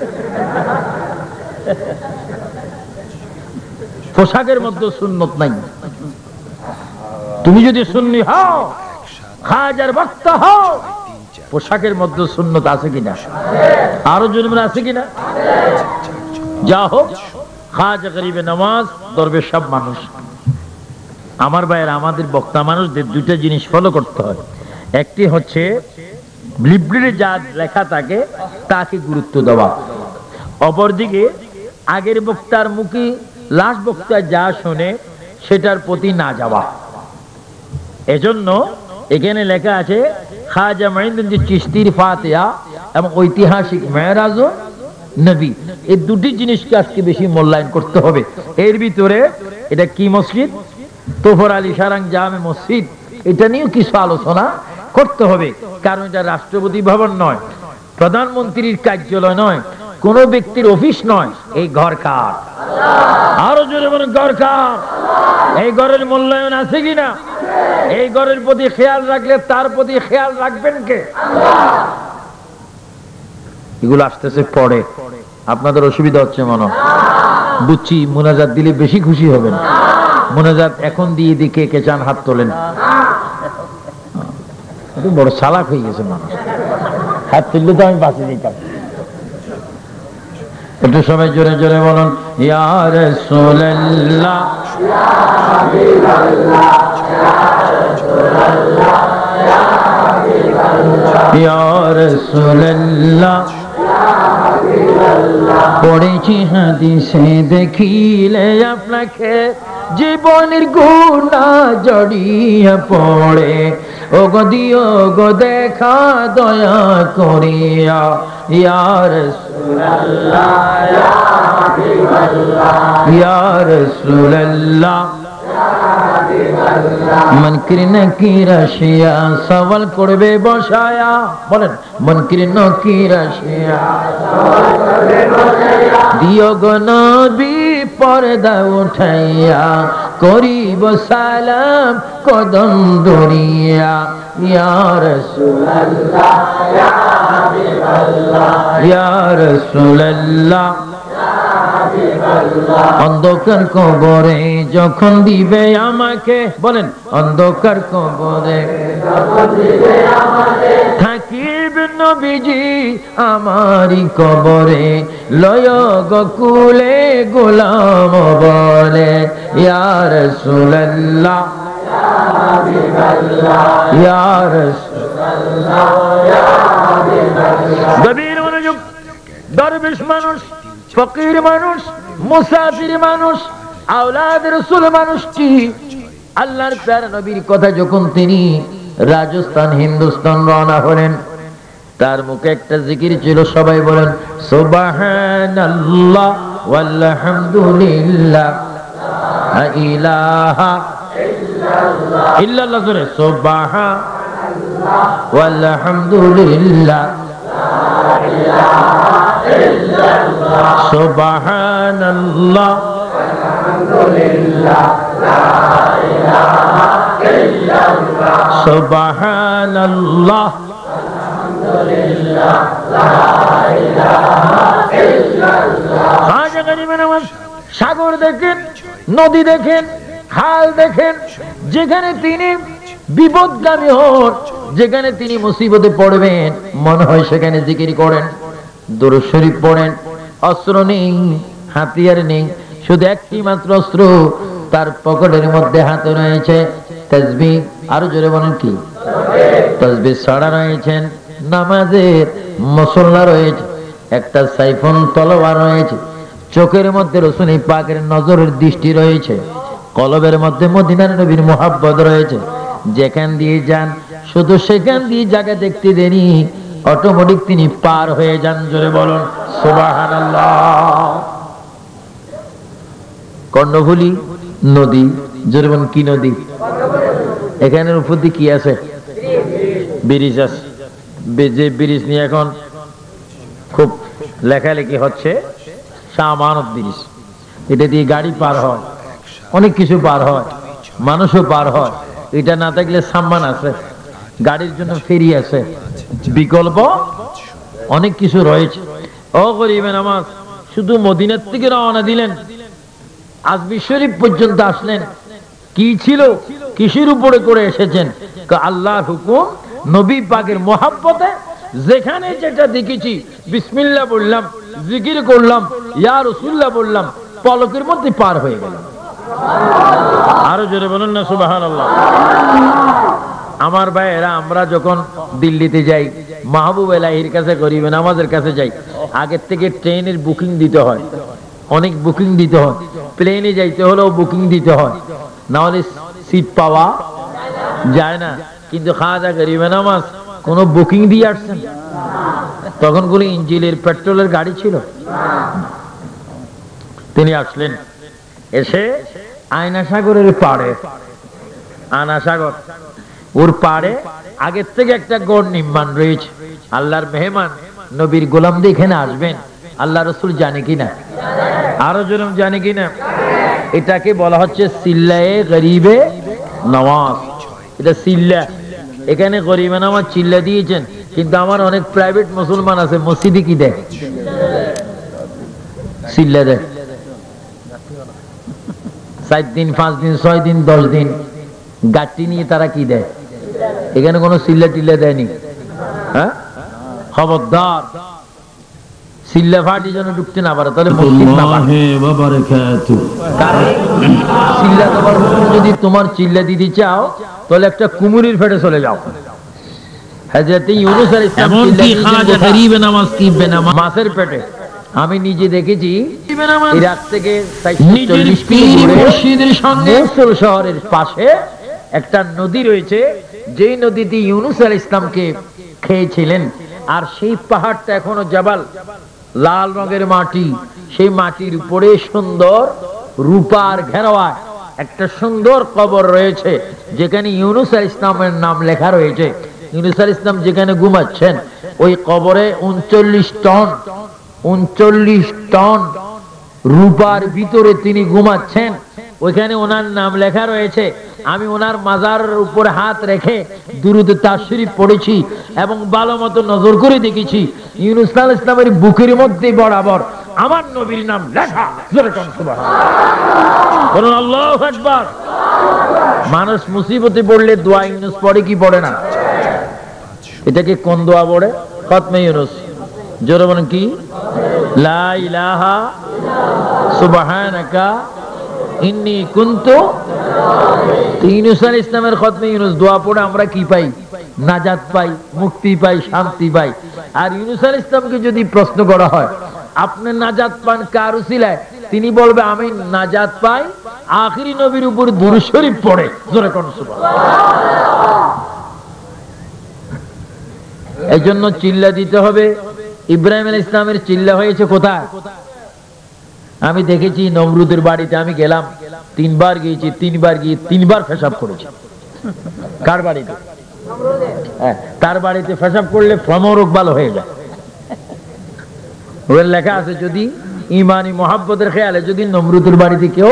পোশাকের মধ্যে সুন্নত নাই। তুমি যদি সুন্নি হও, খাজার বক্তা হও, পোশাকের মধ্যে সুন্নত আছে কিনা? আরো জনমন আছে কিনা? যা হোক, খাজা গরিবে নওয়াজ দরবেশ সব মানুষ। আমার ভাইয়ের, আমাদের বক্তা মানুষদের দুইটা জিনিস ফলো করতে হয়। একটি হচ্ছে লিফলেটে যা লেখা থাকে তাকে গুরুত্ব দেওয়া। অপরদিকে আগের বক্তার মুখে লাস্ট বক্তা যা শোনে সেটার প্রতি না যাওয়া। এজন্য এখানে লেখা আছে খাজা মাইনুদ্দিন চিশতির ফাতিহা এবং ঐতিহাসিক মেরাজ নবী, এই দুটি জিনিসকে আজকে বেশি মূল্যায়ন করতে হবে। এর ভিতরে এটা কি মসজিদ? তোফর আলী সারাং জামে মসজিদ। এটা নিয়েও কিছু আলোচনা করতে হবে, কারণ এটা রাষ্ট্রপতি ভবন নয়, প্রধানমন্ত্রীর কার্যালয় নয়, কোন ব্যক্তির অফিস নয়। এই ঘর কার? আরো জোরে বলেন ঘর কার? এই ঘরের মূল্যায়ন আছে কিনা? এই ঘরের প্রতি খেয়াল রাখলে তার প্রতি খেয়াল রাখবেন কে? এগুলো আসতেছে পরে। আপনাদের অসুবিধা হচ্ছে মনে বুঝছি। মুনাজাত দিলে বেশি খুশি হবেন। মুনাজাত এখন দিয়ে দিকে কে চান হাত তোলেন। বড় চালাক হয়ে গেছে মানুষ। হাত তুললে তো আমি বাঁচিয়ে দিতাম। একটু সবাই জোরে জোরে বলুন ইয়া রাসূলুল্লাহ, ইয়া হাবিবাল্লাহ, ইয়া রাসূলুল্লাহ, পড়েছি হাদিসে দেখিলে আপনাকে জীবনের গুনাহ জড়িয়ে পড়ে। ও গো দিও গো দেখা দয়া করিয়া, ইয়া রাসূলুল্লাহ, ইয়া হাবিবাল্লাহ, ইয়া রাসূলুল্লাহ, মুনকির নাকির আসিয়া সওয়াল করবে বসায়া, বলেন মুনকির নাকির আসিয়া সওয়াল করবে বসায়া, দিও গো নবী পর্দা উঠাইয়া, করিব সালাম কদম ধরিয়া, ইয়া রাসূলুল্লাহ ইয়া হাবিবাল্লাহ, ইয়া রাসূলুল্লাহ অন্ধকার কবরে যখন দিবে আমাকে, বলেন অন্ধকার কবরে থাকিব নবীজি আমারি কবরে, লয় গকুলে গোলাম বলে, ইয়া রাসূলুল্লাহ ইয়া হাবিবাল্লাহ, ইয়া রাসূলুল্লাহ ইয়া হাবিবাল্লাহ। গভীর মনোযোগ। দরবেশ মানুষ, ফকির মানুষ, মুসাফির মানুষ, আওলাদ রাসূল মানুষটি আল্লাহর প্যারা নবীর কথা যখন তিনি রাজস্থান হিন্দুস্তান রওনা হলেন, তার মুখে একটা জিকির ছিল, সবাই বলেন সুবহানাল্লাহ ওয়ালহামদুলিল্লাহ লা ইলাহা ইল্লাল্লাহ, জোরে সুবহানাল্লাহ ওয়ালহামদুলিল্লাহ লা ইলাহা ইল্লাল্লাহ, সুবহানাল্লাহ ওয়ালহামদুলিল্লাহ লা ইলাহা ইল্লাল্লাহ, সুবহানাল্লাহ ওয়ালহামদুলিল্লাহ লা ইলাহা ইল্লাল্লাহ। খাজা গরিব নওয়াজ সাগর দেখেন, নদী দেখেন, খাল দেখেন, যেখানে তিনি বিপদগামী হন, যেখানে তিনি মুসিবতে পড়বেন, মনে হয় সেখানে জিকির করেন, দুরূদ শরীফ পড়েন। অস্ত্র নেই, হাতিয়ার নেই, শুধু একটি মাত্র অস্ত্র তার পকেটের মধ্যে হাতে রয়েছে, তাসবিহ। আরো জোরে বলেন কি? তাসবিহ ছড়া রয়েছেন, নামাজের মুসল্লা রয়েছে, একটা সাইফুন তলোয়ার রয়েছে, চোখের মধ্যে রাসূল পাকের নজরের দৃষ্টি রয়েছে, কলবের মধ্যে মদিনার নবীর মুহাব্বত রয়েছে। যেখান দিয়ে যান শুধু সেখান দিয়ে জায়গা দেখতে দেনি, অটোমেটিক তিনি পার হয়ে যান। জোরে বলুন সুবহানাল্লাহ। কর্ণফুলী নদী, জোরে বলুন কি নদী? এখানের উপর দিয়ে কি আছে? ব্রিজ আছে। যে ব্রিজ নিয়ে এখন খুব লেখালেখি হচ্ছে, শাহ আমানত ব্রিজ। এটা দিয়ে গাড়ি পার হয়, অনেক কিছু পার হয়, মানুষও পার হয়। এটা না থাকলে সাম্মান আছে, গাড়ির জন্য ফেরি আছে, বিকল্প অনেক কিছু রয়েছে। ও গরিবে নামাজ, শুধু মদিনার থেকে রওনা দিলেন, আজমির শরীফ পর্যন্ত আসলেন, কি ছিল, কিসের উপরে করে এসেছেন? আল্লাহর হুকুম, নবী পাকের মোহাব্বতে যেখানে যেটা দেখেছি বিসমিল্লাহ বললাম, জিকির করলাম, ইয়া রাসূলুল্লাহ বললাম, পলকের মধ্যে পার হয়ে গেল। আরো জোরে বলুন না সুবহানাল্লাহ। আমার ভাইয়েরা, আমরা যখন দিল্লিতে যাই, মাহবুব এলাহির কাছে, গরিবে নামাজের কাছে যাই, আগের থেকে ট্রেনের বুকিং দিতে হয়, অনেক বুকিং দিতে হয়। প্লেনে যাইতে হলেও বুকিং দিতে হয়, না হলে সিট পাওয়া যায় না। কিন্তু খাজা গরিবে নামাজ কোনো বুকিং দিয়ে আসছেন? তখন কোন ইঞ্জিনের পেট্রোলের গাড়ি ছিল? তিনি আসলেন, এসে আয়না সাগরের পাড়ে, আনা সাগর, ওর পাড়ে আগের থেকে একটা গড় নির্মাণ রয়েছে। আল্লাহর মেহমান নবীর গোলামদের এখানে আসবেন, আল্লাহ রাসূল জানে কিনা? আরো জনম জানে কিনা? এটাকে বলা হচ্ছে সিল্লায়ে গরিবে নওয়াজ। এটা সিল্লা, এখানে গরিবে নামাজ চিল্লা দিয়েছেন। কিন্তু আমার অনেক প্রাইভেট মুসলমান আছে, মসজিদে কি দেয়? সিল্লা দেয়। 4 দিন, 5 দিন, 6 দিন, 10 দিন গাড়ি নিয়ে তারা কি দেয়? এখানে কোনো সিল্লা টিল্লা দেয়নি। হ্যাঁ, খবরদার, সিল্লা ফাটি যেন ঢুকতে না পারে, তাহলে সিল্লা তোমার, যদি তোমার চিল্লা দিতে চাও তাহলে একটা কুমুরির ফেটে চলে যাও। হযরত ইউনূস আলাইহিস সালাম মাছের পেটে, আমি নিজে দেখেছি। ইরাক থেকে 40 কিলোমিটার মৌসুল শহরের পাশে একটা নদী রয়েছে, যেই নদীতে ইউনূস আলাইহিস সালামকে খেয়েছিলেন। আর সেই পাহাড়টা এখনো জাবাল, লাল রঙের মাটি, সেই মাটির উপরে সুন্দর রূপার ঘেরওয়া একটা সুন্দর কবর রয়েছে যেখানে ইউনুস আলাইহিস ইসলামের নাম লেখা রয়েছে। ইউনুস আলাইহিস ইসলাম যেখানে ঘুমাচ্ছেন ওই কবরে 39 টন রূপার ভিতরে তিনি ঘুমাচ্ছেন, ওইখানে ওনার নাম লেখা রয়েছে। আমি ওনার মাজারের উপরে হাত রেখে দুরূদ তাশরীফ পড়েছি এবং ভালো মতো নজর করে দেখেছি ইউনুস আলাইহিস ইসলামের বুকের মধ্যে বরাবর আমার নবীর নাম লেখা। বলুন আল্লাহু আকবার। মানুষ মুসিবতে পড়লে দোয়া ইউনুস পড়ে কি পড়ে না? এটাকে কোন দোয়া পড়ে? খতমে ইউনুস। জোরে বলেন কি? লা ইলাহা সুবহানাকা ইন্নী কুনতু। ইউনুস আলাইহিস ইসলামের খতমে ইউনুস দোয়া পড়ে আমরা কি পাই? নাজাত পাই, মুক্তি পাই, শান্তি পাই। আর ইউনুস আলাইহিস ইসলামকে যদি প্রশ্ন করা হয় আপনি নাজাত পান কার উসিলায়, তিনি বলবে আমি নাজাত পাই আখিরি নবীর উপর দুরূদ শরীফ পড়ে। জোরে কোন সুবহানাল্লাহ। এই জন্য চিল্লা দিতে হবে। ইব্রাহিম আলাইহিস ইসলামের চিল্লা হয়েছে কোথায়? আমি দেখেছি নমরুদের বাড়িতে, আমি গেলাম 3 বার গিয়েছি, 3 বার পেশাব করেছি। কার বাড়িতে? তার বাড়িতে পেশাব করলে ফ্রমরোগ ভালো হয়ে যায়। ওর লেখা আছে যদি ইমানি মোহাব্বতের খেয়ালে যদি নমরুদের বাড়িতে কেউ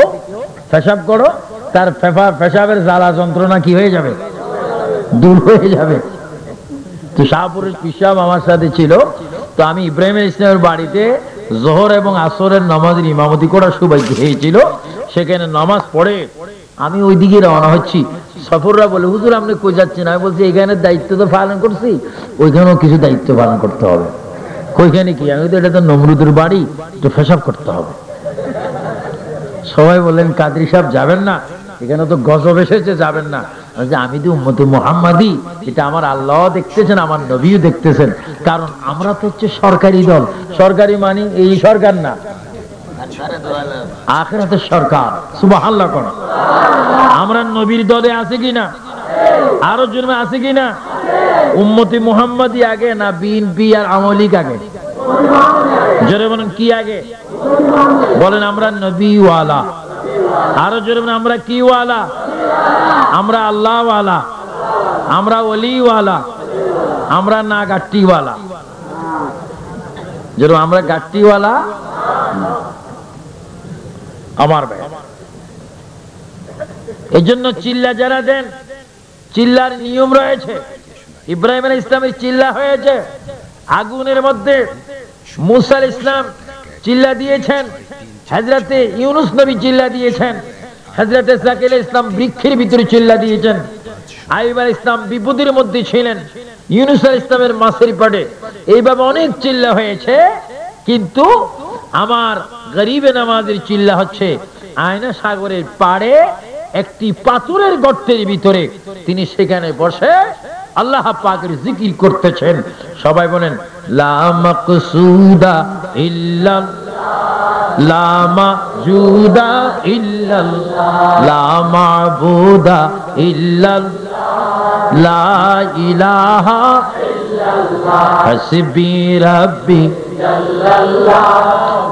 পেশাব করো তার পেশাবের জ্বালা যন্ত্রণা কি হয়ে যাবে? দূর হয়ে যাবে। তো শাহপুরের পিসাব আমার সাথে ছিল, তো আমি ইব্রাহিম আলাইহিস ইসলামের বাড়িতে জোহর এবং আসরের নামাজের ইমামতি করার সৌভাগ্য হয়েছিল। সেখানে নামাজ পড়ে আমি ওইদিকে রওনা হচ্ছি। সফররা বলে হুজুর আপনি কই যাচ্ছেন? আমি বলছি এখানে দায়িত্ব তো পালন করছি, ওইখানেও কিছু দায়িত্ব পালন করতে হবে। ওইখানে কি? আমি তো এটা তো নমরুদের বাড়ি, তো পেশাব করতে হবে। সবাই বললেন কাদরি সাহেব যাবেন না, এখানে তো গজব এসেছে, যাবেন না। আমি তো উম্মতে মুহাম্মাদি, এটা আমার আল্লাহ দেখতেছেন, আমার নবীও দেখতেছেন। কারণ আমরা তো হচ্ছে সরকারি দল। সরকারি মানে এই সরকার না, আখিরাতের সরকার। সুবহানাল্লাহ কোন আমরা নবীর দলে আছে কিনা? আরো জন্মে আছে কিনা? উম্মতে মুহাম্মাদি আগে না বিএনপি আর আওয়ামী লীগ আগে? জোরে বলেন কি আগে? বলেন আমরা নবী ওয়ালা। আরো জোরে বলেন আমরা কি ওয়ালা? আমরা আল্লাহ ওয়ালা, আমরা ওলি ওয়ালা, আমরা না গাট্টি ওয়ালা। যেরকম আমরা গাট্টি ওয়ালা আমার ভাই। এই জন্য চিল্লা যারা দেন, চিল্লার নিয়ম রয়েছে। ইব্রাহিম আলাইহিস ইসলামের চিল্লা হয়েছে আগুনের মধ্যে, মুসা আলাইহিস ইসলাম চিল্লা দিয়েছেন, হযরতে ইউনুস নবী চিল্লা দিয়েছেন, হযরতে ইসহাক আলাইহিস ইসলাম বৃক্ষের ভিতরে চিল্লা দিয়েছেন, আইয়ুব আলাইহিস ইসলাম বিপদের মধ্যে ছিলেন, ইউনুস আলাইহিস ইসলামের মাছের পেটে। এইভাবে অনেক চিল্লা হয়েছে, কিন্তু আমার গরিবে নামাজের চিল্লা হচ্ছে আয়না সাগরের পাড়ে একটি পাথরের গর্তের ভিতরে তিনি সেখানে বসে আল্লাহ পাকের জিকির করতেছেন। সবাই বলেন লা মাকসুদা ইল্লাল্লাহ, লা মাজুদা ইল্লাল্লাহ, লা মাবুদা ইল্লাল্লাহ, লা ইলাহা ইল্লাল্লাহ, হাসবি রাব্বি জাল্লাল্লাহ,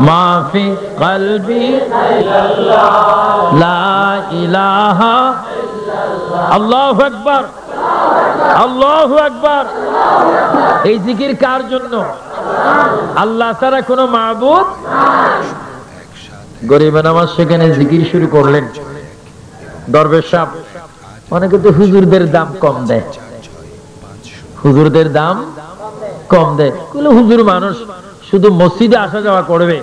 মা ফি কলবি ইল্লাল্লাহ, লা ইলাহা ইল্লাল্লাহ। আল্লাহু আকবার, আল্লাহু আকবার। এই জিকির কার জন্য? আল্লাহ ছাড়া কোনো মাবুদ। গরিব নামাজ সেখানে জিকির শুরু করলেন। দরবেশ সাহেব, অনেকে তো হুজুরদের দাম কম দেয়, হুজুরদের দাম কম দেয়। হুজুর মানুষ শুধু মসজিদে আসা যাওয়া করবে,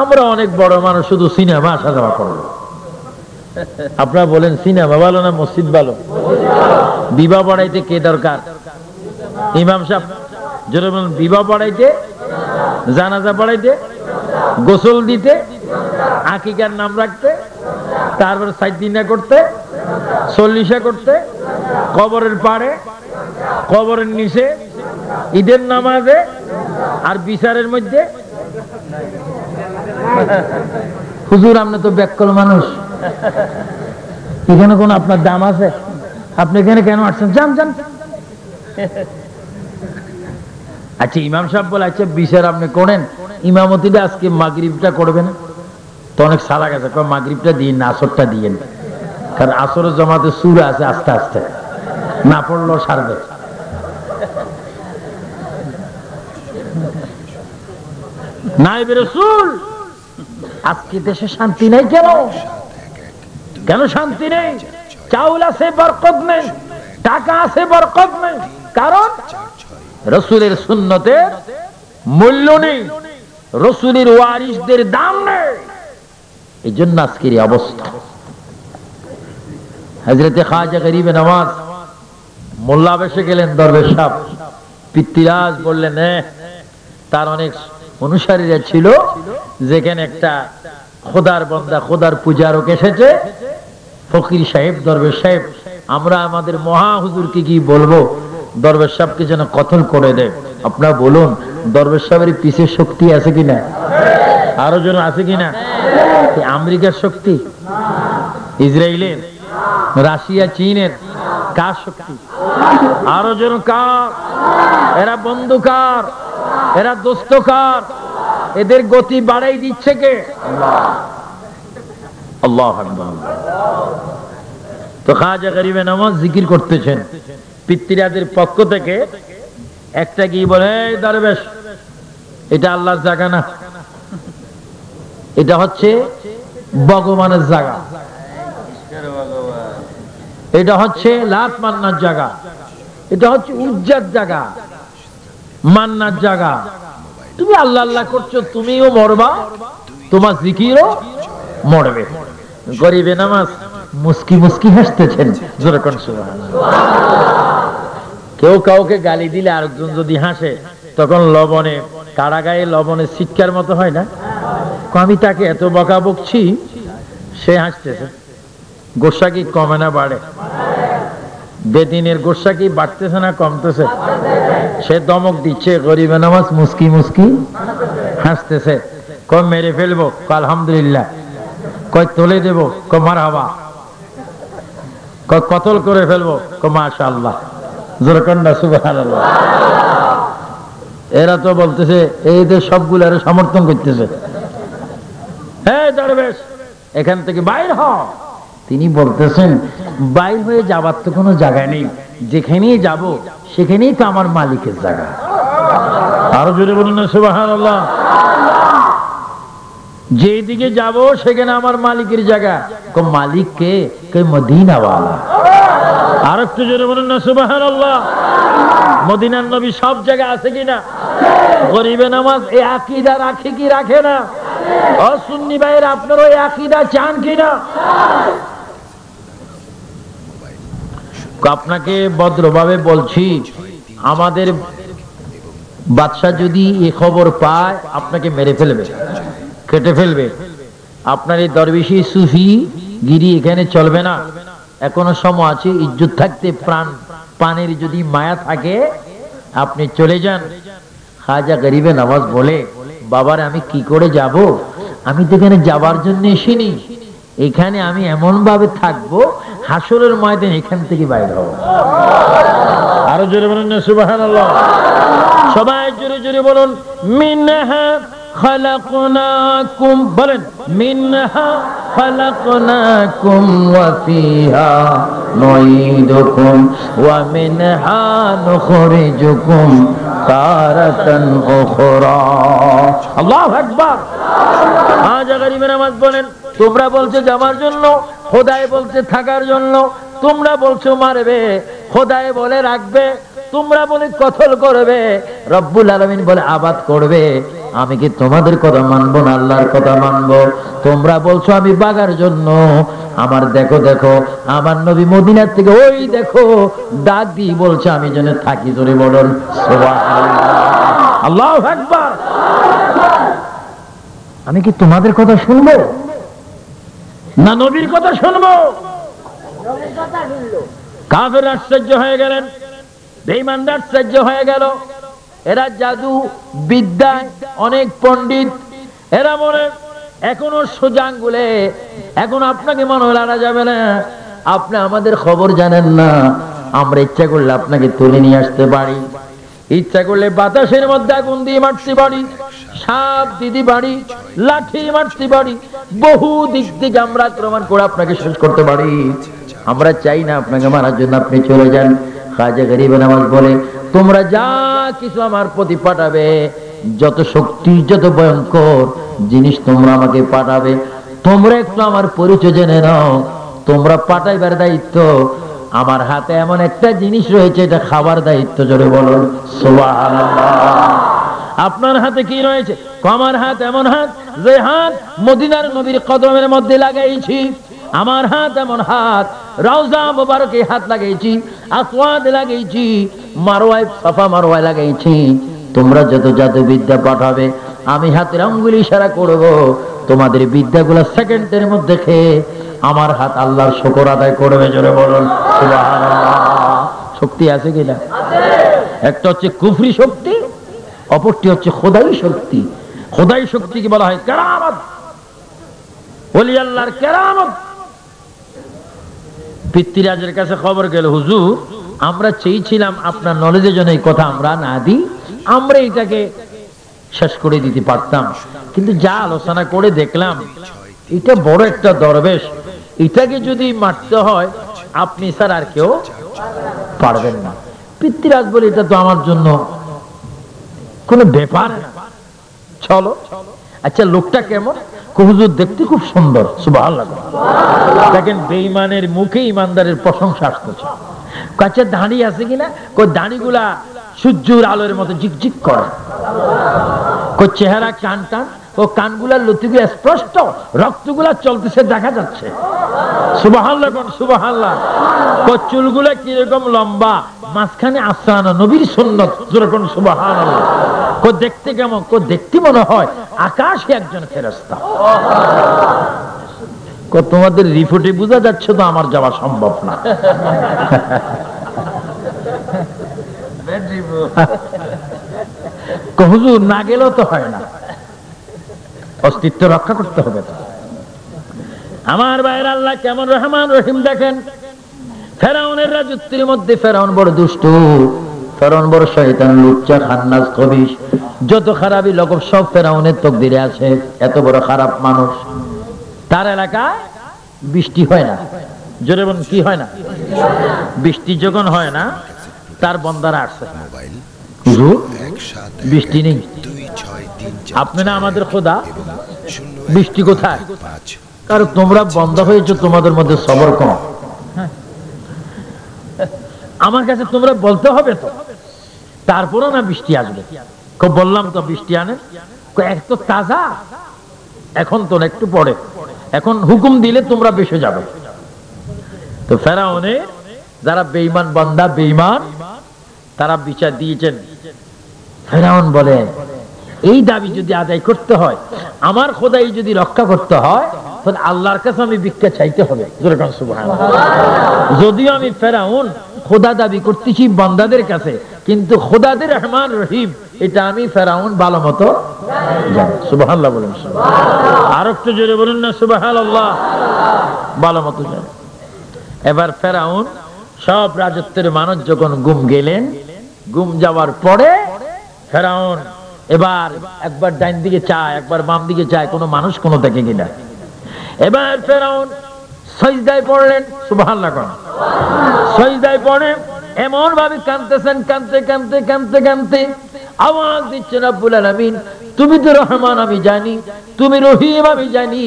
আমরা অনেক বড় মানুষ শুধু সিনেমা আসা যাওয়া করবে। আপনারা বলেন সিনেমা ভালো না মসজিদ ভালো? বিবাহ পড়াইতে কে দরকার? ইমাম সাহেব। জোরে বলেন বিবাহ পড়াইতে, জানাজা পড়াইতে, গোসল দিতে, আকিকার নাম রাখতে, তারপর সাইদিনা করতে, চল্লিশা করতে, কবরের পাড়ে, কবরের নিচে, ঈদের নামাজে আর বিচারের মধ্যে। হুজুর আপনি তো ব্যাককল মানুষ, এখানে কোন আপনার দাম আছে? আপনি এখানে কেন আসছেন? যান যান। আচ্ছা ইমাম সাহেব বলে আচ্ছা বিচার আপনি করেন, ইমামতিটা আজকে মাগরিবটা করবেন। তো অনেক সালা গেছে, মাগরিবটা দিন না আসরটা দিয়েন। কারণ আসরের জামাতে সূরা আছে, আস্তে আস্তে না পড়লেও সারবে। নায়েবে রাসূল, আজকে দেশে শান্তি নেই কেন? কেন শান্তি নেই? চাউল আছে, বরকত নেই, টাকা আছে, বরকত নেই। কারণ রাসূলের সুন্নতের মূল্য নেই, রাসূলের ওয়ারিসদের দাম নেই। এই জন্য আজকের এই অবস্থা। হযরতে খাজা গরিবে নওয়াজ মোল্লা বেশে গেলেন, দরবেশ সাহেব পিতৃরাজ বললেন, তার অনেক অনুসারীরা ছিল, যেখানে একটা খোদার বান্দা, খোদার পূজারক এসেছে। ফকির সাহেব, দরবেশ সাহেব, আমরা আমাদের মহা হুজুরকে কি বলবো? দরবেশ সাহেবকে যেন কতল করে দেয়। আপনারা বলুন, দরবেশ সাহেবের পিছের শক্তি আছে কিনা? আরো যেন আছে কিনা? আমেরিকার শক্তি, ইসরায়েলের, রাশিয়া, চীনের, কার শক্তি? আরো যেন কার? এরা বন্ধুকার, এরা দোস্তকার, এদের গতি বাড়াই দিচ্ছে কে? আল্লাহু আকবার। তো খাজা গরিবে নওয়াজ জিকির করতেছেন, পিতৃরাজের পক্ষ থেকে একটা কি বলে, এই দরবেশ, এটা আল্লাহর জায়গা না, এটা হচ্ছে ভগবানের জায়গা, এটা হচ্ছে লাত মান্নার জায়গা, এটা হচ্ছে উজ্জার জায়গা, মান্নার জায়গা। তুমি আল্লাহ আল্লাহ করছো, তুমিও মরবা, তোমার জিকিরও মরবে। গরিবে নামাজ মুস্কি মুস্কি হাসতেছেন, জোরে কোন সুবহানাল্লাহ। কেউ কাউকে গালি দিলে আরেকজন যদি হাসে, তখন লবণে, কারাগায়ে লবণে শিক্ষার মতো হয় না? আমি তাকে এত বকা বকছি, সে হাসতেছে। গোসা কি কমে না বাড়ে? বেদিনের গোসা কি বাড়তেছে না কমতেছে? সে দমক দিচ্ছে, গরিবে নামাজ মুস্কি মুস্কি হাসতেছে। কয় মেরে ফেলবো, আলহামদুলিল্লাহ। কয় তুলে দেবো, কয় মারহাবা। কয় কতল করে ফেলবো, কয় মাশাআল্লাহ, জোরে কোন না সুবহানাল্লাহ। এরা তো বলতেছে, এইদের সবগুলো আরো সমর্থন করতেছে, হ্যাঁ দরবেশ এখান থেকে বাইর হ। তিনি বলতেছেন, বাইর হয়ে যাবার তো কোনো জায়গা নেই, যেখানেই যাব সেখানেই তো আমার মালিকের জায়গা। আরো জোরে বলুন না সুবহানাল্লাহ। যেদিকে যাব সেখানে আমার মালিকের জায়গা। মালিক কে? মদিনা ওয়ালা। আর একটু জোরে বলুন না সুবহানাল্লাহ। মদিনার নবী সব জায়গা আছে কিনা? গরিবে নামাজ এই আকীদা রাখে কি রাখে না? ও সুন্নি ভাইয়ের, আপনারা এই আকীদা চান কিনা? আপনাকে ভদ্রভাবে বলছি, আমাদের বাদশা যদি এই খবর পায়, আপনাকে মেরে ফেলবে, কেটে ফেলবে। আপনার এই দরবেশি সুফি গিরি এখানে চলবে না। এখনো সময় আছে, ইজ্জত থাকতে, প্রাণের যদি মায়া থাকে, আপনি চলে যান। খাজা গরিবে নওয়াজ বলে, বাবার আমি কি করে যাব? আমি তো এখানে যাবার জন্য এসিনি, এখানে আমি এমন ভাবে থাকবো, হাসরের ময়দান এখান থেকে বাইরে হব। আরো জোরে বলুন না সুবহানাল্লাহ। সবাই জোরে জোরে বলুন, মিনহা খালাকনাকুম, বলেন মিনহা খালাকনাকুম ওয়া ফিহা নুঈদুকুম ওয়া মিনহা নুখরিজুকুম তারাতান উখরা। আল্লাহু আকবার। আজ গরিবে নামাজ বলেন, তোমরা বলছো যাবার জন্য, খোদাই বলছে থাকার জন্য। তোমরা বলছো মারবে, খোদাই বলে রাখবে। তোমরা বলে কতল করবে, রব্বুল আলামিন বলে আবাদ করবে। আমি কি তোমাদের কথা মানবো না আল্লাহর কথা মানবো? তোমরা বলছো আমি বাগার জন্য, আমার দেখো দেখো আমার নবী মদিনার থেকে ওই দেখো ডাক দিয়ে বলছে আমি যেন থাকি। জোরে বলুন সুবহানাল্লাহ। আল্লাহু আকবার। আমি কি তোমাদের কথা শুনবো না নবীর কথা শুনবো? কাফের আশ্চর্য হয়ে গেলেন, বেঈমানরা আশ্চর্য হয়ে গেল। এরা জাদু বিদ্যায় অনেক পণ্ডিত, এরা বলে এখনো সোজা আঙ্গুলে, এখন আপনাকে মনে লাড়া যাবে না, আপনি আমাদের খবর জানেন না। আমরা ইচ্ছা করলে আপনাকে তুলে নিয়ে আসতে পারি, ইচ্ছা করলে বাতাসের মধ্যে আগুন দিয়ে মারতে পারি, সাপ দিদি বাড়ি, লাঠি মারতে পারি, বহু দিক থেকে আমরা আক্রমণ করে আপনাকে শেষ করতে পারি। আমরা চাই না আপনাকে মারার জন্য আপনি চলে যান। খাজা গরিব নওয়াজ বলে, তোমরা যা কিছু আমার প্রতি পাঠাবে, যত শক্তি, যত ভয়ঙ্কর জিনিস তোমরা আমাকে পাঠাবে, তোমরা একটু আমার পরিচয় জেনে নাও। তোমরা পাঠাইবার দায়িত্ব, আমার হাতে এমন একটা জিনিস রয়েছে, এটা খাবার দায়িত্ব। জোরে বলুন সুবহানাল্লাহ। আপনার হাতে কি রয়েছে? আমার হাত এমন হাত, যে হাত মদিনার নবীর কদমের মধ্যে লাগাইছি। আমার হাত এমন হাত, রওজা মুবারকে হাত লাগাইছি, আসওয়াদ লাগাইছি, মারওয়ায়, সাফা মারওয়ায় লাগাইছি। তোমরা যত জাদু বিদ্যা পাঠাবে, আমি হাতের আঙ্গুল ইশারা করব, তোমাদের বিদ্যাগুলো সেকেন্ডের মধ্যে খেয়ে আমার হাত আল্লাহর শুকর আদায় করবে। জোরে বলুন সুবহানাল্লাহ। শক্তি আছে কিনা? একটা হচ্ছে কুফরি শক্তি, অপরটি হচ্ছে খোদাই শক্তি। খোদাই শক্তিকে বলা হয় কেরামত, ওলি আল্লাহর কেরামত। পিতৃরাজের কাছে খবর গেল, হুজুর আমরা চেয়েছিলাম আপনার নলেজের জন্য এই কথা আমরা না দিই, আমরা এটাকে শেষ করে দিতে পারতাম, কিন্তু যা আলোচনা করে দেখলাম এটা বড় একটা দরবেশ, এটাকে যদি মারতে হয় আপনি স্যার আর কেউ পারবেন না। পিতৃরাজ বলে, এটা তো আমার জন্য কোনো ব্যাপার না, চলো। আচ্ছা লোকটা কেমন? হুজুর দেখতে খুব সুন্দর। সুবহানাল্লাহ। দেখেন বেঈমানের মুখে ইমানদারের প্রশংসা আসতেছে। কাছে দাড়ি আছে কিনা? কই দাড়িগুলা সূর্যের আলোর মতো ঝিকঝিক করে। কই চেহারা কান টান, ও কানগুলার লতিগুলো স্পষ্ট, রক্তগুলা চলতেছে দেখা যাচ্ছে। সুবহানাল্লাহ সুবহানাল্লাহ। কই চুলগুলা কিরকম লম্বা, মাঝখানে আসানো, নবীর সুন্নত। যেরকম সুবহানাল্লাহ। কই দেখতে কেমন? কই দেখতে মনে হয় আকাশে একজন ফেরেশতা। কই তোমাদের রিপোর্টে বোঝা যাচ্ছে তো আমার যাওয়া সম্ভব না। হুজুর না গেলেও তো হয় না, অস্তিত্ব রক্ষা করতে হবে। আমার ভাইয়ের আল্লাহ কেমন রহমান রহিম দেখেন। ফেরাউনের রাজত্বের মধ্যে ফেরাউন বড় দুষ্ট, ফেরাউন বড় শয়তান, লুচ্চা, খান্নাস, খবিশ, যত খারাপই লোক সব ফেরাউনের তকদিরে আছে। এত বড় খারাপ মানুষ, তার এলাকায় বৃষ্টি হয় না। জোরে বলুন কি হয় না? বৃষ্টি যখন হয় না, তার বন্দারা আসছে, বৃষ্টি নেই। আপনি না আমাদের খোদা, বৃষ্টি কোথায়? কারণ তোমরা বন্ধ হয়েছো, তোমাদের মধ্যে সবর কম। আমার কাছে তোমরা বলতে হবে তো, তারপরও না বৃষ্টি আসবে। বললাম তো বৃষ্টি আনে, এক তো তাজা, এখন তো একটু পরে, এখন হুকুম দিলে তোমরা বেসে যাবে। তো ফেরাউনে যারা বেঈমান বান্দা, বেঈমান, তারা বিচার দিয়েছেন। ফেরাউন বলে, এই দাবি যদি আদায় করতে হয়, আমার খোদাই যদি রক্ষা করতে হয়, তাহলে আল্লাহর কাছে আমি ভিক্ষা চাইতে হবে। যদিও আমি ফেরাউন খোদা দাবি করতেছি বান্দাদের কাছে, কিন্তু খোদাদের রহমান রহিম এটা আমি ফেরাউন ভালো মতো জানি। সুবহানাল্লাহ বলুন। আর একটু জোরে বলুন না সুবহানাল্লাহ। ভালো মতো জানি। এবার ফেরাউন সব রাজত্বের মানুষ যখন গুম গেলেন, গুম যাওয়ার পরে ফেরাউন এবার একবার ডাইন দিকে চায়, একবার বাম দিকে চায়, কোনো মানুষ কোনো দেখে কিনা। এবার ফেরাউন সিজদায় পড়লেন। সুবহানাল্লাহ। সিজদায় পড়ে এমন ভাবে কাঁদতেছেন, কাঁদতে কাঁদতে কাঁদতে কাঁদতে আওয়াজ দিচ্ছেন, রব্বুল আলামিন তুমি তো রহমান আমি জানি, তুমি রহিম আমি জানি,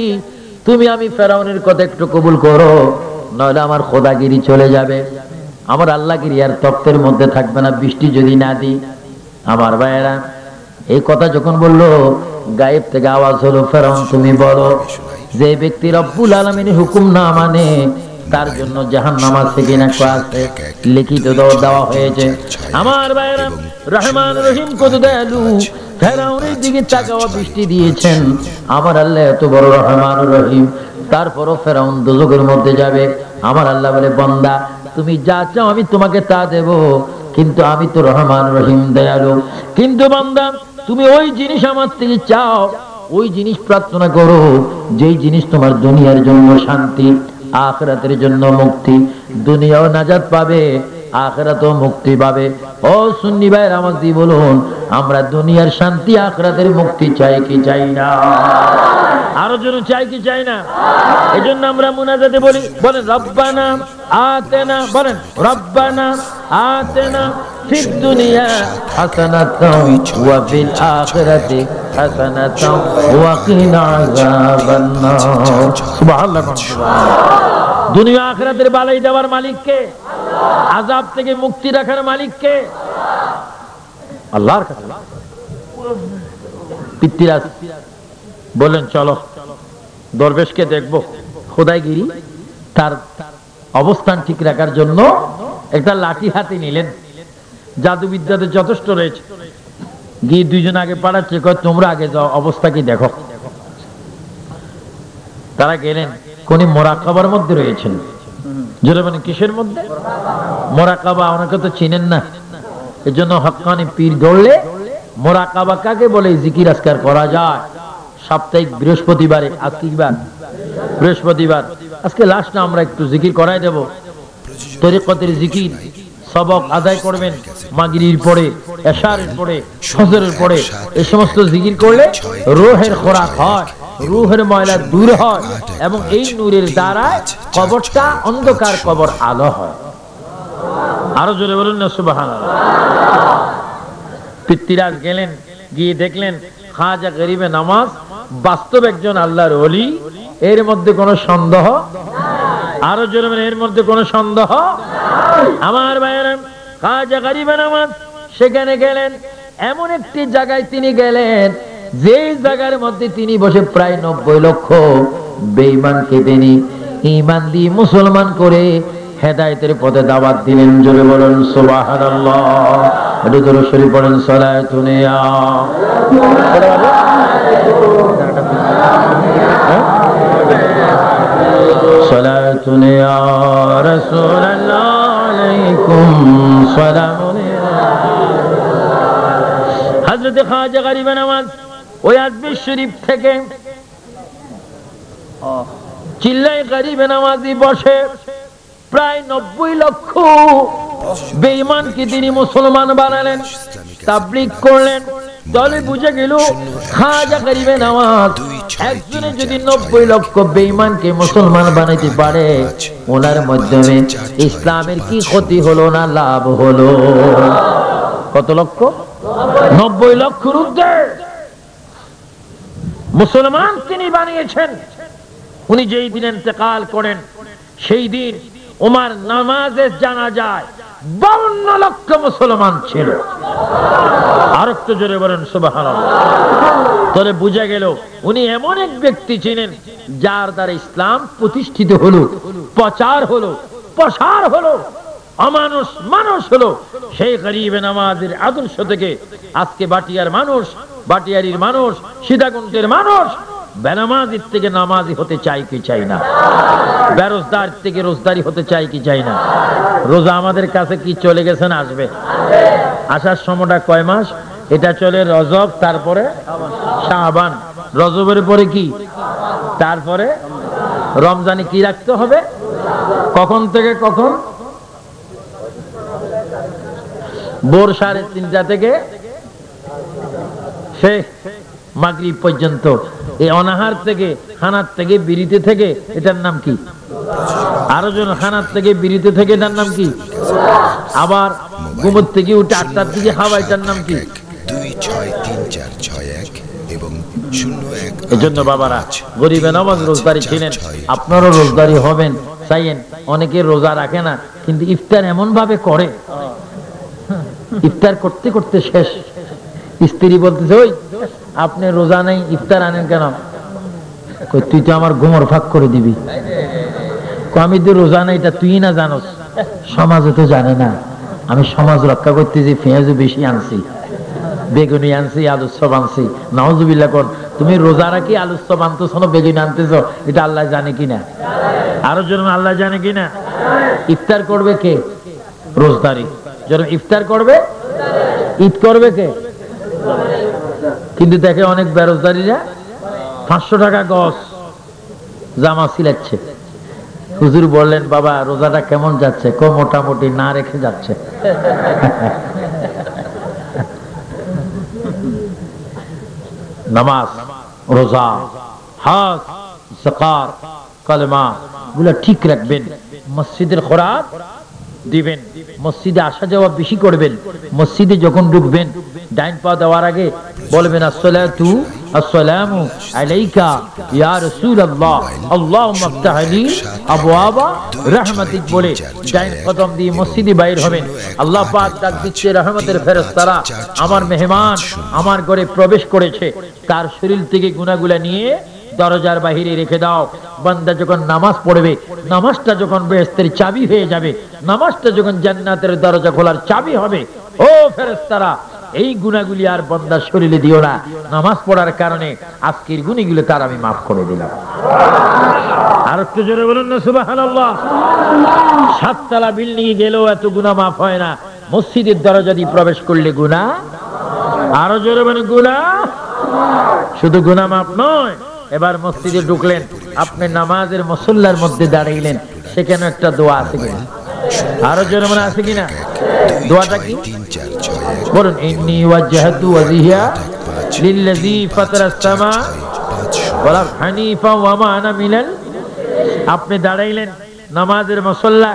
তুমি আমি ফেরাউনের কথা একটু কবুল করো, নইলে আমার খোদাগিরি চলে যাবে, আমার আল্লাহগিরি আর তপ্তের মধ্যে থাকবে না, বৃষ্টি যদি না দিই। আমার ভাইয়েরা এই কথা যখন বললো, গায়েব থেকে আওয়াজ হলো, ফেরাউন তুমি বলো, যে ব্যক্তি রব্বুল আলামিনের হুকুম না মানে তার জন্য জাহান্নাম আছে কিনা? আছে, লিখিত দেওয়া হয়েছে। আমার ভাইয়েরা রহমান রহিম কত দয়ালু, ফেরাউনের দিকে তাকাওয়া বৃষ্টি দিয়েছেন। আমার আল্লাহ এত বড় রহমান রহিম, তারপরও ফেরাউন দোজখের মধ্যে যাবে। আমার আল্লাহ বলে, বান্দা তুমি যা চাও আমি তোমাকে তা দেব, কিন্তু আমি তো রহমান রহিম দয়ালু। কিন্তু বান্দা তুমি ওই জিনিস আমার থেকে চাও, ওই জিনিস প্রার্থনা করো যেই জিনিস তোমার দুনিয়ার জন্য শান্তি, আখিরাতের জন্য মুক্তি, দুনিয়াও নাজাত পাবে, আখিরাতেও মুক্তি পাবে। ও সুন্নি ভাইয়ের আমার দি বলুন, আমরা দুনিয়ার শান্তি আখিরাতের মুক্তি চাই কি চাই না? আরো জোরে চাই কি চাই না? এজন্য আমরা মুনাজাতে বলি, বলেন রব্বানা আতেনা, বলেন রব্বানা আতেনা ফিদ দুনিয়া হাসানাতাও ওয়া ফিল আখিরাতি হাসানাতাও ওয়া কিনা আযাবান্নার। সুবহানাল্লাহ। দুনিয়া আখিরাতের বালাই দেওয়ার মালিক কে? আযাব থেকে মুক্তি রাখার মালিক কে? আল্লাহর কাছে। পিতৃরাজ বলেন চলো দরবেশকে দেখবো। খোদাইগিরি তার অবস্থান ঠিক রাখার জন্য একটা লাঠি হাতে নিলেন। জাদুবিদ্যাতে যথেষ্ট রয়েছে। গিয়ে দুইজন আগে পাঠাচ্ছে, কয় তোমরা আগে যাও, অবস্থা কি দেখো। তারা গেলেন, কোন মোরাকাবার মধ্যে রয়েছেন। জোরে মানে কিসের মধ্যে? মোরাকাবা। অনেকে তো চিনেন না, এজন্য হক্কানি পীর ধরলে মোরাকাবা কাকে বলে জিকির আজকার করা যায়। সাপ্তাহিক বৃহস্পতিবারে, আজকে কি বার? বৃহস্পতিবার। আজকে লাস্ট না আমরা একটু জিকির করাই দেব। তরিকতের জিকির সবক আদায় করবেন মাগরিবের পরে, এশারের পরে, ফজরের পরে। এই সমস্ত জিকির করলে রূহের খোরাক হয়, রূহের ময়লা দূর হয় এবং এই নূরের দ্বারা কবরটা অন্ধকার কবর আলো হয়। আরো জোরে বলুন না সুবহানাল্লাহ। পিতৃরাজ গেলেন, গিয়ে দেখলেন খাজা গরিবে নামাজ বাস্তব একজন আল্লাহর ওলি। এর মধ্যে কোনো সন্দেহ? আরো জোরে বলেন, এর মধ্যে কোনো সন্দেহ? আমার ভাইয়েরা, খাজা গরিবে নামাজ সেখানে গেলেন। এমন একটি জায়গায় তিনি গেলেন, যে জায়গার মধ্যে তিনি বসে প্রায় 90 লক্ষ বেঈমানকে তিনি ঈমান দিয়ে মুসলমান করে হেদায়েতের পথে দাওয়াত দিলেন। জোরে বলেন সুবহানাল্লাহ। একটু জোরে শরীফ পড়েন সালাতুন ইয়া সালাতুন ইয়া রাসূলুল্লাহ আলাইকুম সালামুন। হযরত খাজা গরিবে নামাজ ওই আজমির শরীফ থেকে চিল্লায় গরিবে নামাজি বসে প্রায় 90 লক্ষ বেঈমানকে তিনি মুসলমান বানালেন, তাবলীগ করলেন। দলে বুঝে গেল খাজা গরিবে নামাজ একজনে যদি 90 লক্ষ বেঈমানকে মুসলমান বানাইতে পারে, ওনার মাধ্যমে ইসলামের কি ক্ষতি হলো না লাভ হলো? কত লক্ষ? 90 লক্ষের ঊর্ধ্বে মুসলমান তিনি বানিয়েছেন। উনি যেই দিন ইন্তেকাল করেন, সেই দিন ওমার নামাজে জানা যায় 52 লক্ষ মুসলমান ছিল। আর একটু জোরে বলেন সুবহানাল্লাহ। তাহলে বুঝা গেল উনি এমন এক ব্যক্তি ছিলেন যার দ্বারা ইসলাম প্রতিষ্ঠিত হলো, প্রচার হলো, প্রসার হলো, অমানুষ মানুষ হলো। সেই গরিবে নামাজের আদর্শ থেকে আজকে বাটিয়ার মানুষ, বাটিয়ারির মানুষ, সীতাকুণ্ডের মানুষ বেনামাজির থেকে নামাজি হতে চাই কি চাই না? বেরোজগার থেকে রোজদারি হতে চাই কি চাই না? রোজা আমাদের কাছে কি চলে গেছেন, আসবে। আসার সময়টা কয় মাস? এটা চলে রজব, তারপরে শাবান, রজবের পরে কি, তারপরে রমজানে কি রাখতে হবে? কখন থেকে কখন? ভোর 3:30 থেকে সে মাগরিব পর্যন্ত। এই অনাহার থেকে, খানার থেকে, বিরিতে থেকে, এটার নাম কি? আরো জন খানার থেকে, বিরিতে থেকে, এটার নাম কি? আবার ঘুমোর থেকে উঠে 8টার দিকে খাওয়া, এটার নাম কি? এজন্য বাবারা, গরিবে নামাজ রোজদারি ছিলেন, আপনারও রোজদারি হবেন চাইয়েন। অনেকে রোজা রাখে না, কিন্তু ইফতার এমন ভাবে করে, ইফতার করতে করতে শেষ। স্ত্রী বলতেছে, ওই আপনি রোজা নেই, ইফতার আনেন কেন? তুই তো আমার ঘুমর ফাঁক করে দিবি। আমি তো রোজা নেই, এটা তুই না জানোস, সমাজে তো জানে না। আমি সমাজ রক্ষা করতে যে পেঁয়াজও বেশি আনছি, বেগুনি আনছি, আলুর চপ আনছি। নাউজুবিল্লাহ কর, তুমি রোজা রাখি আলুর চপ আনতেছ না, বেগুনি আনতেছ, এটা আল্লাহ জানে কিনা? আরো জন আল্লাহ জানে কিনা? ইফতার করবে কে? রোজদারি। যখন ইফতার করবে, ঈদ করবে কে? কিন্তু দেখে অনেক বেরোজদারিরা 500 টাকা গজ জামা সিলাচ্ছে, হুজুর বললেন, বাবা রোজাটা কেমন যাচ্ছে? মোটামুটি না রেখে যাচ্ছে। নামাজ, রোজা, হজ, যাকাত, কালেমা গুলো ঠিক রাখবেন, মসজিদের খোরাক দিবেন, মসজিদে আসা যাওয়া বেশি করবেন। মসজিদে যখন ঢুকবেন ডাইন পা দেওয়ার আগে বলবেন আসসালাতু আসসালামু আলাইকা ইয়া রাসূলুল্লাহ আল্লাহুম্মা ইফতাহ লি আবওয়াবা রাহমাতিক বলে ডাইন কদম দিয়ে মসজিদে বাইর হবেন। আল্লাহ পাক ডাক দিচ্ছে, রহমতের ফেরেশতারা আমার মেহমান আমার ঘরে প্রবেশ করেছে, তার শরীর থেকে গুনাহগুলো নিয়ে দরজার বাহিরে রেখে দাও। বান্দা যখন নামাজ পড়বে, নামাজটা যখন বেহেশতের চাবি হয়ে যাবে, নামাজটা যখন জান্নাতের দরজা খোলার চাবি হবে, ও ফেরেশতারা এই গুনাহগুলি আর বান্দার শরীরে দিও না। নামাজ পড়ার কারণে আজকের গুনাহগুলো তার আমি মাফ করে দিলাম। আর একটু জোরে বলুন না সুবহানাল্লাহ। 7 তলা বিল্ডিং এ গেলেও এত গুনাহ মাফ হয় না, মসজিদের দরজা দিয়ে প্রবেশ করলে গুনাহ, আরো জোরে বলুন গুনাহ। শুধু গুনাহ মাফ নয়, এবার মসজিদে ঢুকলেন, আপনি নামাজের মুসল্লার মধ্যে দাঁড়াইলেন, সেখানে একটা দোয়া আছে কিনা? আরো জোরে মনে আছে কিনা? দোয়াটা কি বলুন? ইন্নী ওয়াজহাতু ওয়াজহিয়া লিল্লাযী ফাতারাস সামা ওয়াল আরদ হানিফা ওয়া মা আনা মিনাল। আপনি দাঁড়াইলেন নামাজের মুসল্লা,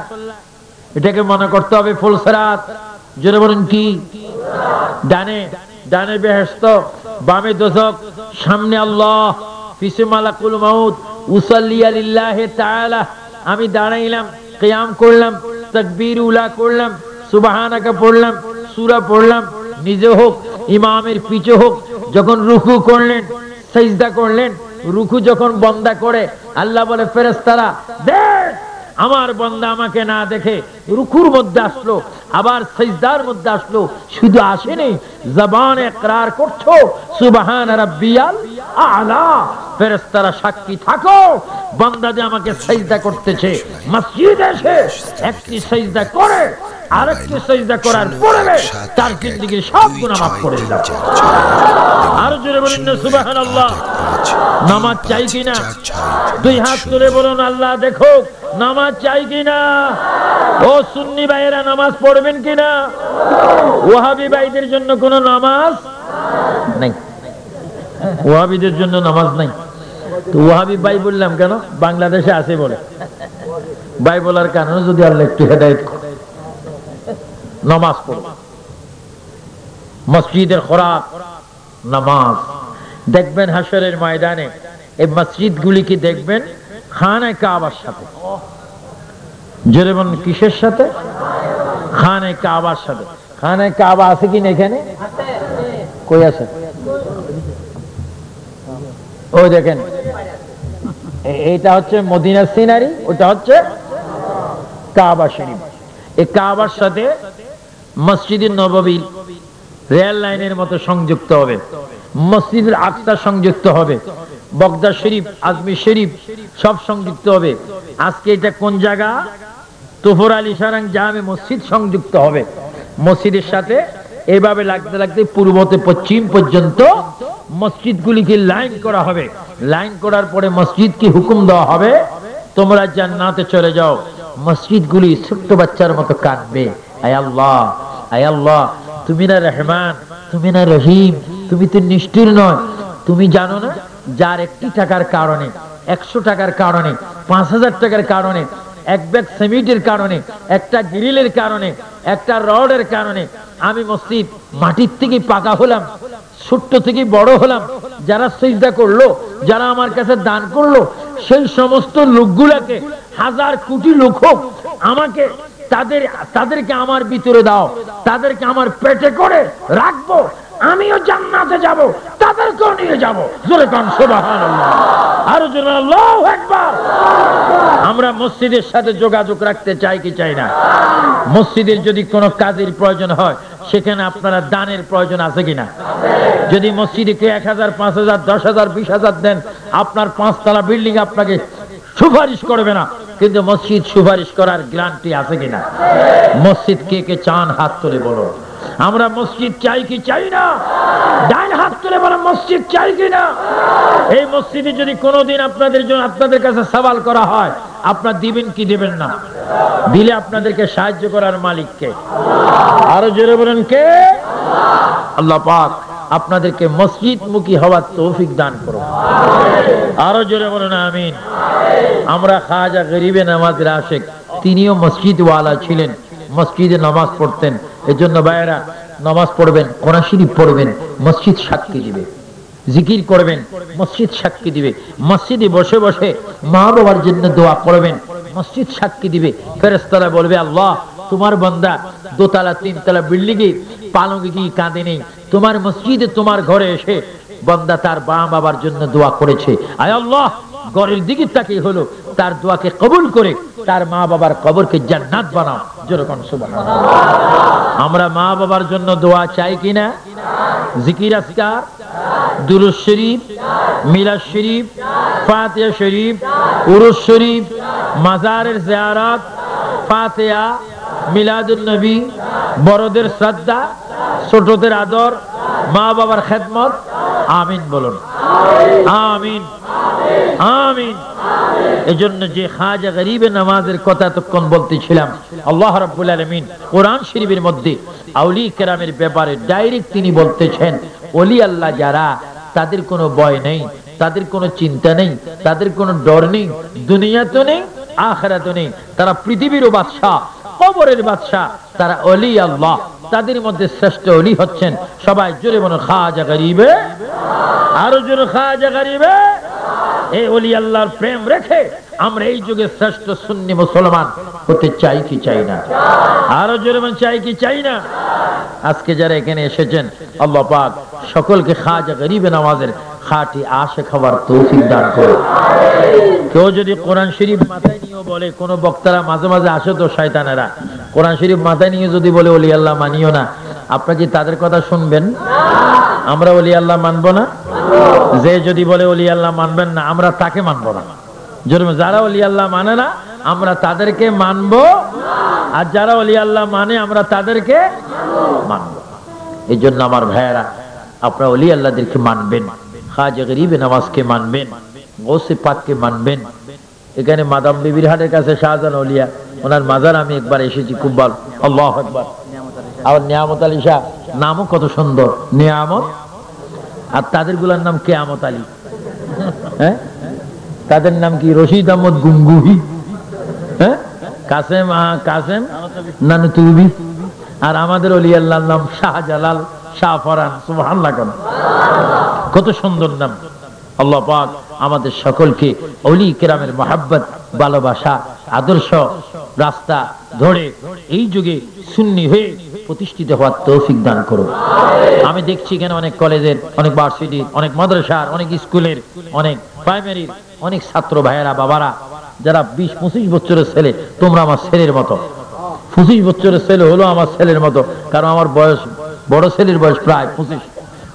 এটাকে মনে করতে হবে ফুল সিরাত। জোরে বলুন কি? ডানে ডানে বেহেশত, বামে দোজখ, সামনে আল্লাহ, পিছে মালাকুল মাউত, উসাল্লি লিল্লাহি তাআলা। আমি দাঁড়াইলাম, কিয়াম করলাম, তাকবীর উলা করলাম, সুবহানাকা পড়লাম, সূরা পড়লাম, নিজে হোক ইমামের পিছে হোক। যখন রুকু করলেন, সিজদা করলেন, রুকু যখন বান্দা করে, আল্লাহ বলে ফেরেশতারা দেখ আমার বান্দা আমাকে না দেখে রুকুর মধ্যে আসলো, আবার সিজদার মধ্যে আসলো, শুধু আসেনি জবানে ইকরার করছো সুবহান রাব্বিয়াল আলা। ফেরেশতারা সাক্ষী থাকো, বান্দা যে আমাকে সিজদা করতেছে, মসজিদে এসে একটি সিজদা করে আরেকটি সিজদা করার পরে তার জিন্দেগীর সব গুনাহ মাফ করে দাও। আর জোরে বলুন না সুবহানাল্লাহ। নামাজ চাই কিনা? দুই হাত তুলে বলুন আল্লাহ দেখো নামাজ চাই কিনা। ও সুন্নি ভাইয়েরা নামাজ পড়বেন কিনা? ওয়াহাবি ভাইদের জন্য কোনো নামাজ নাই, ওয়াহাবিদের জন্য নামাজ নাই। তো ওয়াহাবি ভাই বললাম কেন? বাংলাদেশে আছে বলে। ভাই বলার কারণে যদি আল্লাহ একটু হেদায়েত করে, নামাজ পড়ো, মসজিদের খোরাক নামাজ। দেখবেন হাশরের ময়দানে এই মসজিদ গুলিকে দেখবেন খানায়ে কাবার সাথে। জোরে বলুন কিসের সাথে? খানায়ে কাবার সাথে। খানায়ে কাবা আছে কি না এখানে? কই আছে? ওই দেখেন, এটা হচ্ছে মদিনার সিনারি, ওটা হচ্ছে কাবা শরীফ। এই কাবার সাথে মসজিদুন নববী রেল লাইনের মতো সংযুক্ত হবে, মসজিদুল আকসা সংযুক্ত হবে, বগদা শরীফ, আজমির শরীফ সব সংযুক্ত হবে। আজকে এটা কোন জায়গা? তুফর আলী সারাং জামে মসজিদ সংযুক্ত হবে মসজিদের সাথে। এইভাবে লাগতে লাগতে পূর্ব হতে পশ্চিম পর্যন্ত মসজিদগুলিকে লাইন করা হবে। লাইন করার পরে মসজিদকে হুকুম দেওয়া হবে তোমরা জান্নাতে চলে যাও। মসজিদগুলি ছোট্ট বাচ্চার মতো কাঁদবে, আয় আল্লাহ, আয় আল্লাহ, তুমি না রহমান, তুমি না রহিম, তুমি তো নিষ্ঠুর নয়। তুমি জানো না যার 1 টাকার কারণে, 100 টাকার কারণে, 5000 টাকার কারণে, এক ব্যাগ সিমেন্টের কারণে, একটা গ্রিলের কারণে, একটা রডের কারণে আমি মসজিদ মাটির থেকে পাকা হলাম, ছোট্ট থেকে বড় হলাম। যারা সিজদা করলো, যারা আমার কাছে দান করলো, সেই সমস্ত লোকগুলাকে, 1000 কোটি লোক হোক, আমাকে তাদেরকে আমার ভিতরে দাও, তাদেরকে আমার পেটে করে রাখবো, আমিও জান্নাতে যাব, তাদেরকেও নিয়ে যাব। জোরে কান সুবহানাল্লাহ, আর জোরে আল্লাহু আকবার। আমরা মসজিদের সাথে যোগাযোগ রাখতে চাই কি চাই না? মসজিদের যদি কোনো কাজের প্রয়োজন হয়, সেখানে আপনারা দানের প্রয়োজন আছে কিনা? যদি মসজিদে কে 1000, 5000, 10000, 20000 দেন, আপনার 5 তলা বিল্ডিং আপনাকে সুপারিশ করবে না, কিন্তু মসজিদ সুপারিশ করার গ্যারান্টি আছে কিনা? মসজিদ কে কে চান হাত তুলে বলো। আমরা মসজিদ চাই কি চাই না? ডান হাত তুলে বলো মসজিদ চাই কি না? এই মসজিদে যদি কোনোদিন আপনাদের কাছে সওয়াল করা হয়, আপনার দিবেন কি দিবেন না? দিলে আপনাদেরকে সাহায্য করার মালিককে, আরো জোরে বলেন কে? আল্লাহ পাক আপনাদেরকে মসজিদমুখী হওয়ার তৌফিক দান করুন, আরো জোরে বলেন আমিন। আমরা খাজা গরিবে নামাজের আশেক, তিনিও মসজিদওয়ালা ছিলেন, মসজিদে নামাজ পড়তেন। এজন্য ভাইয়েরা নামাজ পড়বেন, কোরআন শরীফ পড়বেন, মসজিদ সাক্ষী দিবে। জিকির করবেন, মসজিদ সাক্ষী দিবে। মসজিদে বসে বসে মা বাবার জন্য দোয়া করবেন, মসজিদ সাক্ষী দিবে। ফেরেশতারা বলবে আল্লাহ তোমার বান্দা দোতলা তিনতলা বিল্ডিং এ পালঙ্কে কি কাঁদে নেই, তোমার মসজিদে তোমার ঘরে এসে বান্দা তার মা বাবার জন্য দোয়া করেছে, আয় আল্লাহ ঘরের দিকে তাকিয়ে হলো তার দোয়াকে কবুল করে তার মা বাবার কবরকে জান্নাত বানাও। যেরকম সুবহানাল্লাহ। আমরা মা বাবার জন্য দোয়া চাই কিনা? জিকির আজকার, দুরূদ শরীফ, মিলাদ শরীফ, ফাতিহা শরীফ, উরুস শরীফ, মাজারের জিয়ারত, ফাতিহা, মিলাদুন নবী, বড়দের শ্রদ্ধা, ছোটদের আদর, মা বাবার খেদমত। আমিন বলুন, আমিন আমিন। এজন্য যে খাজা গরিবে নামাজের কথা তখন বলতেছিলাম, আল্লাহ রাব্বুল আলামিন কোরআন শরীফের মধ্যে আউলি কেরামের ব্যাপারে ডাইরেক্ট তিনি বলতেছেন, ওলি আল্লাহ যারা, তাদের কোনো ভয় নেই, তাদের কোনো চিন্তা নেই, তাদের কোনো ডর নেই, দুনিয়াতে নেই আখিরাতে নেই। তারা পৃথিবীর বাদশা, কবরের বাদশা, তারা ওলি আল্লাহ। তাদের মধ্যে শ্রেষ্ঠ ওলি হচ্ছেন, সবাই জোরে বলুন খাজা গরিবে, আরো জোরে খাজা গরিবে। এই ওলি আল্লাহর প্রেম রেখে আমরা এই যুগে শ্রেষ্ঠ সুন্নি মুসলমান হতে চাই কি চাই না? আরো জোরে বলুন চাই কি চাই না? আজকে যারা এখানে এসেছেন আল্লাহ পাক সকলকে খাজা গরিবে নামাজের খাঁটি আশিক হওয়ার তৌফিক দান করুন। কেউ যদি কোরআন শরীফ মাথায় নিয়ে বলে, কোন বক্তারা মাঝে মাঝে আসে তো শয়তানেরা, কোরআন শরীফ মাথায় নিয়ে যদি বলে ওলি আল্লাহ মানিও না, আপনারা কি তাদের কথা শুনবেন? আমরা ওলি আল্লাহ মানবো না। যে যদি বলে ওলি আল্লাহ মানবেন না, আমরা তাকে মানবো না। যারা ওলি আল্লাহ মানে না আমরা তাদেরকে মানবো, আর যারা ওলি আল্লাহ মানে আমরা তাদেরকে মানবো। এই জন্য আমার ভাইয়েরা, আপনারা ওলি আল্লাহদেরকে মানবেন, খাজা গরিবে নামাজকে মানবেন, গৌসে পাককে মানবেন। এখানে মাদাম বিবির হাটের কাছে শাহজাহান ওলিয়া, ওনার মাজার আমি একবার এসেছি, খুব ভালো। আল্লাহু আকবার। আবার নিয়ামত আলী শাহ, নামও কত সুন্দর, নিয়ামত। আর তাদের গুলার নাম কেয়ামত আলী। হ্যাঁ, তাদের নাম কি? রশিদ আহমদ গুঙ্গুহি, হ্যাঁ, কাসেম কাসেম নানুতুবি। আর আমাদের ওলি আল্লাহর নাম শাহজালাল, শাহ ফরান। সুবহানাল্লাহ, কত সুন্দর নাম। আল্লাহ পাক আমাদের সকলকে ওলি কেরামের মহাব্বত, ভালোবাসা, আদর্শ রাস্তা ধরে এই যুগে সুন্নি হয়ে প্রতিষ্ঠিত হওয়ার তৌফিক দান করুন। আমি দেখছি কেন অনেক কলেজের, অনেক ভার্সিটির, অনেক মাদ্রাসার, অনেক স্কুলের, অনেক প্রাইমারির অনেক ছাত্র ভাইয়েরা, বাবারা যারা 20-25 বছরের ছেলে, তোমরা আমার ছেলের মতো। 25 বছরের ছেলে হলো আমার ছেলের মতো, কারণ আমার বয়স, বড় ছেলের বয়স প্রায় 25।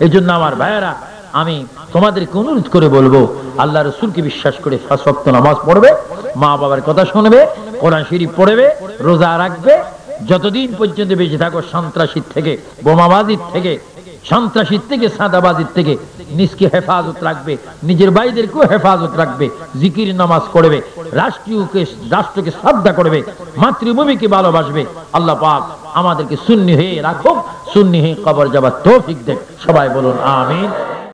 এই জন্য আমার ভাইয়েরা, আমি তোমাদেরকে অনুরোধ করে বলবো, আল্লাহ রসুলকে বিশ্বাস করে 5 ওয়াক্ত নামাজ পড়বে, মা বাবার কথা শুনবে, কোরআন শরীফ পড়বে, রোজা রাখবে। যতদিন পর্যন্ত বেঁচে থাকো সন্ত্রাসীর থেকে, বোমাবাজির থেকে, সন্ত্রাসীর থেকে, সাদাবাজির থেকে নিজকে হেফাজত রাখবে, নিজের ভাইদেরকেও হেফাজত রাখবে, জিকির নামাজ পড়বে, রাষ্ট্রকে শ্রদ্ধা করবে, মাতৃভূমিকে ভালোবাসবে। আল্লাহ পাক আমাদেরকে সুন্নি হয়ে রাখুক, সুন্নি হয়ে কবর যাবার তৌফিক দেন। সবাই বলুন আমিন।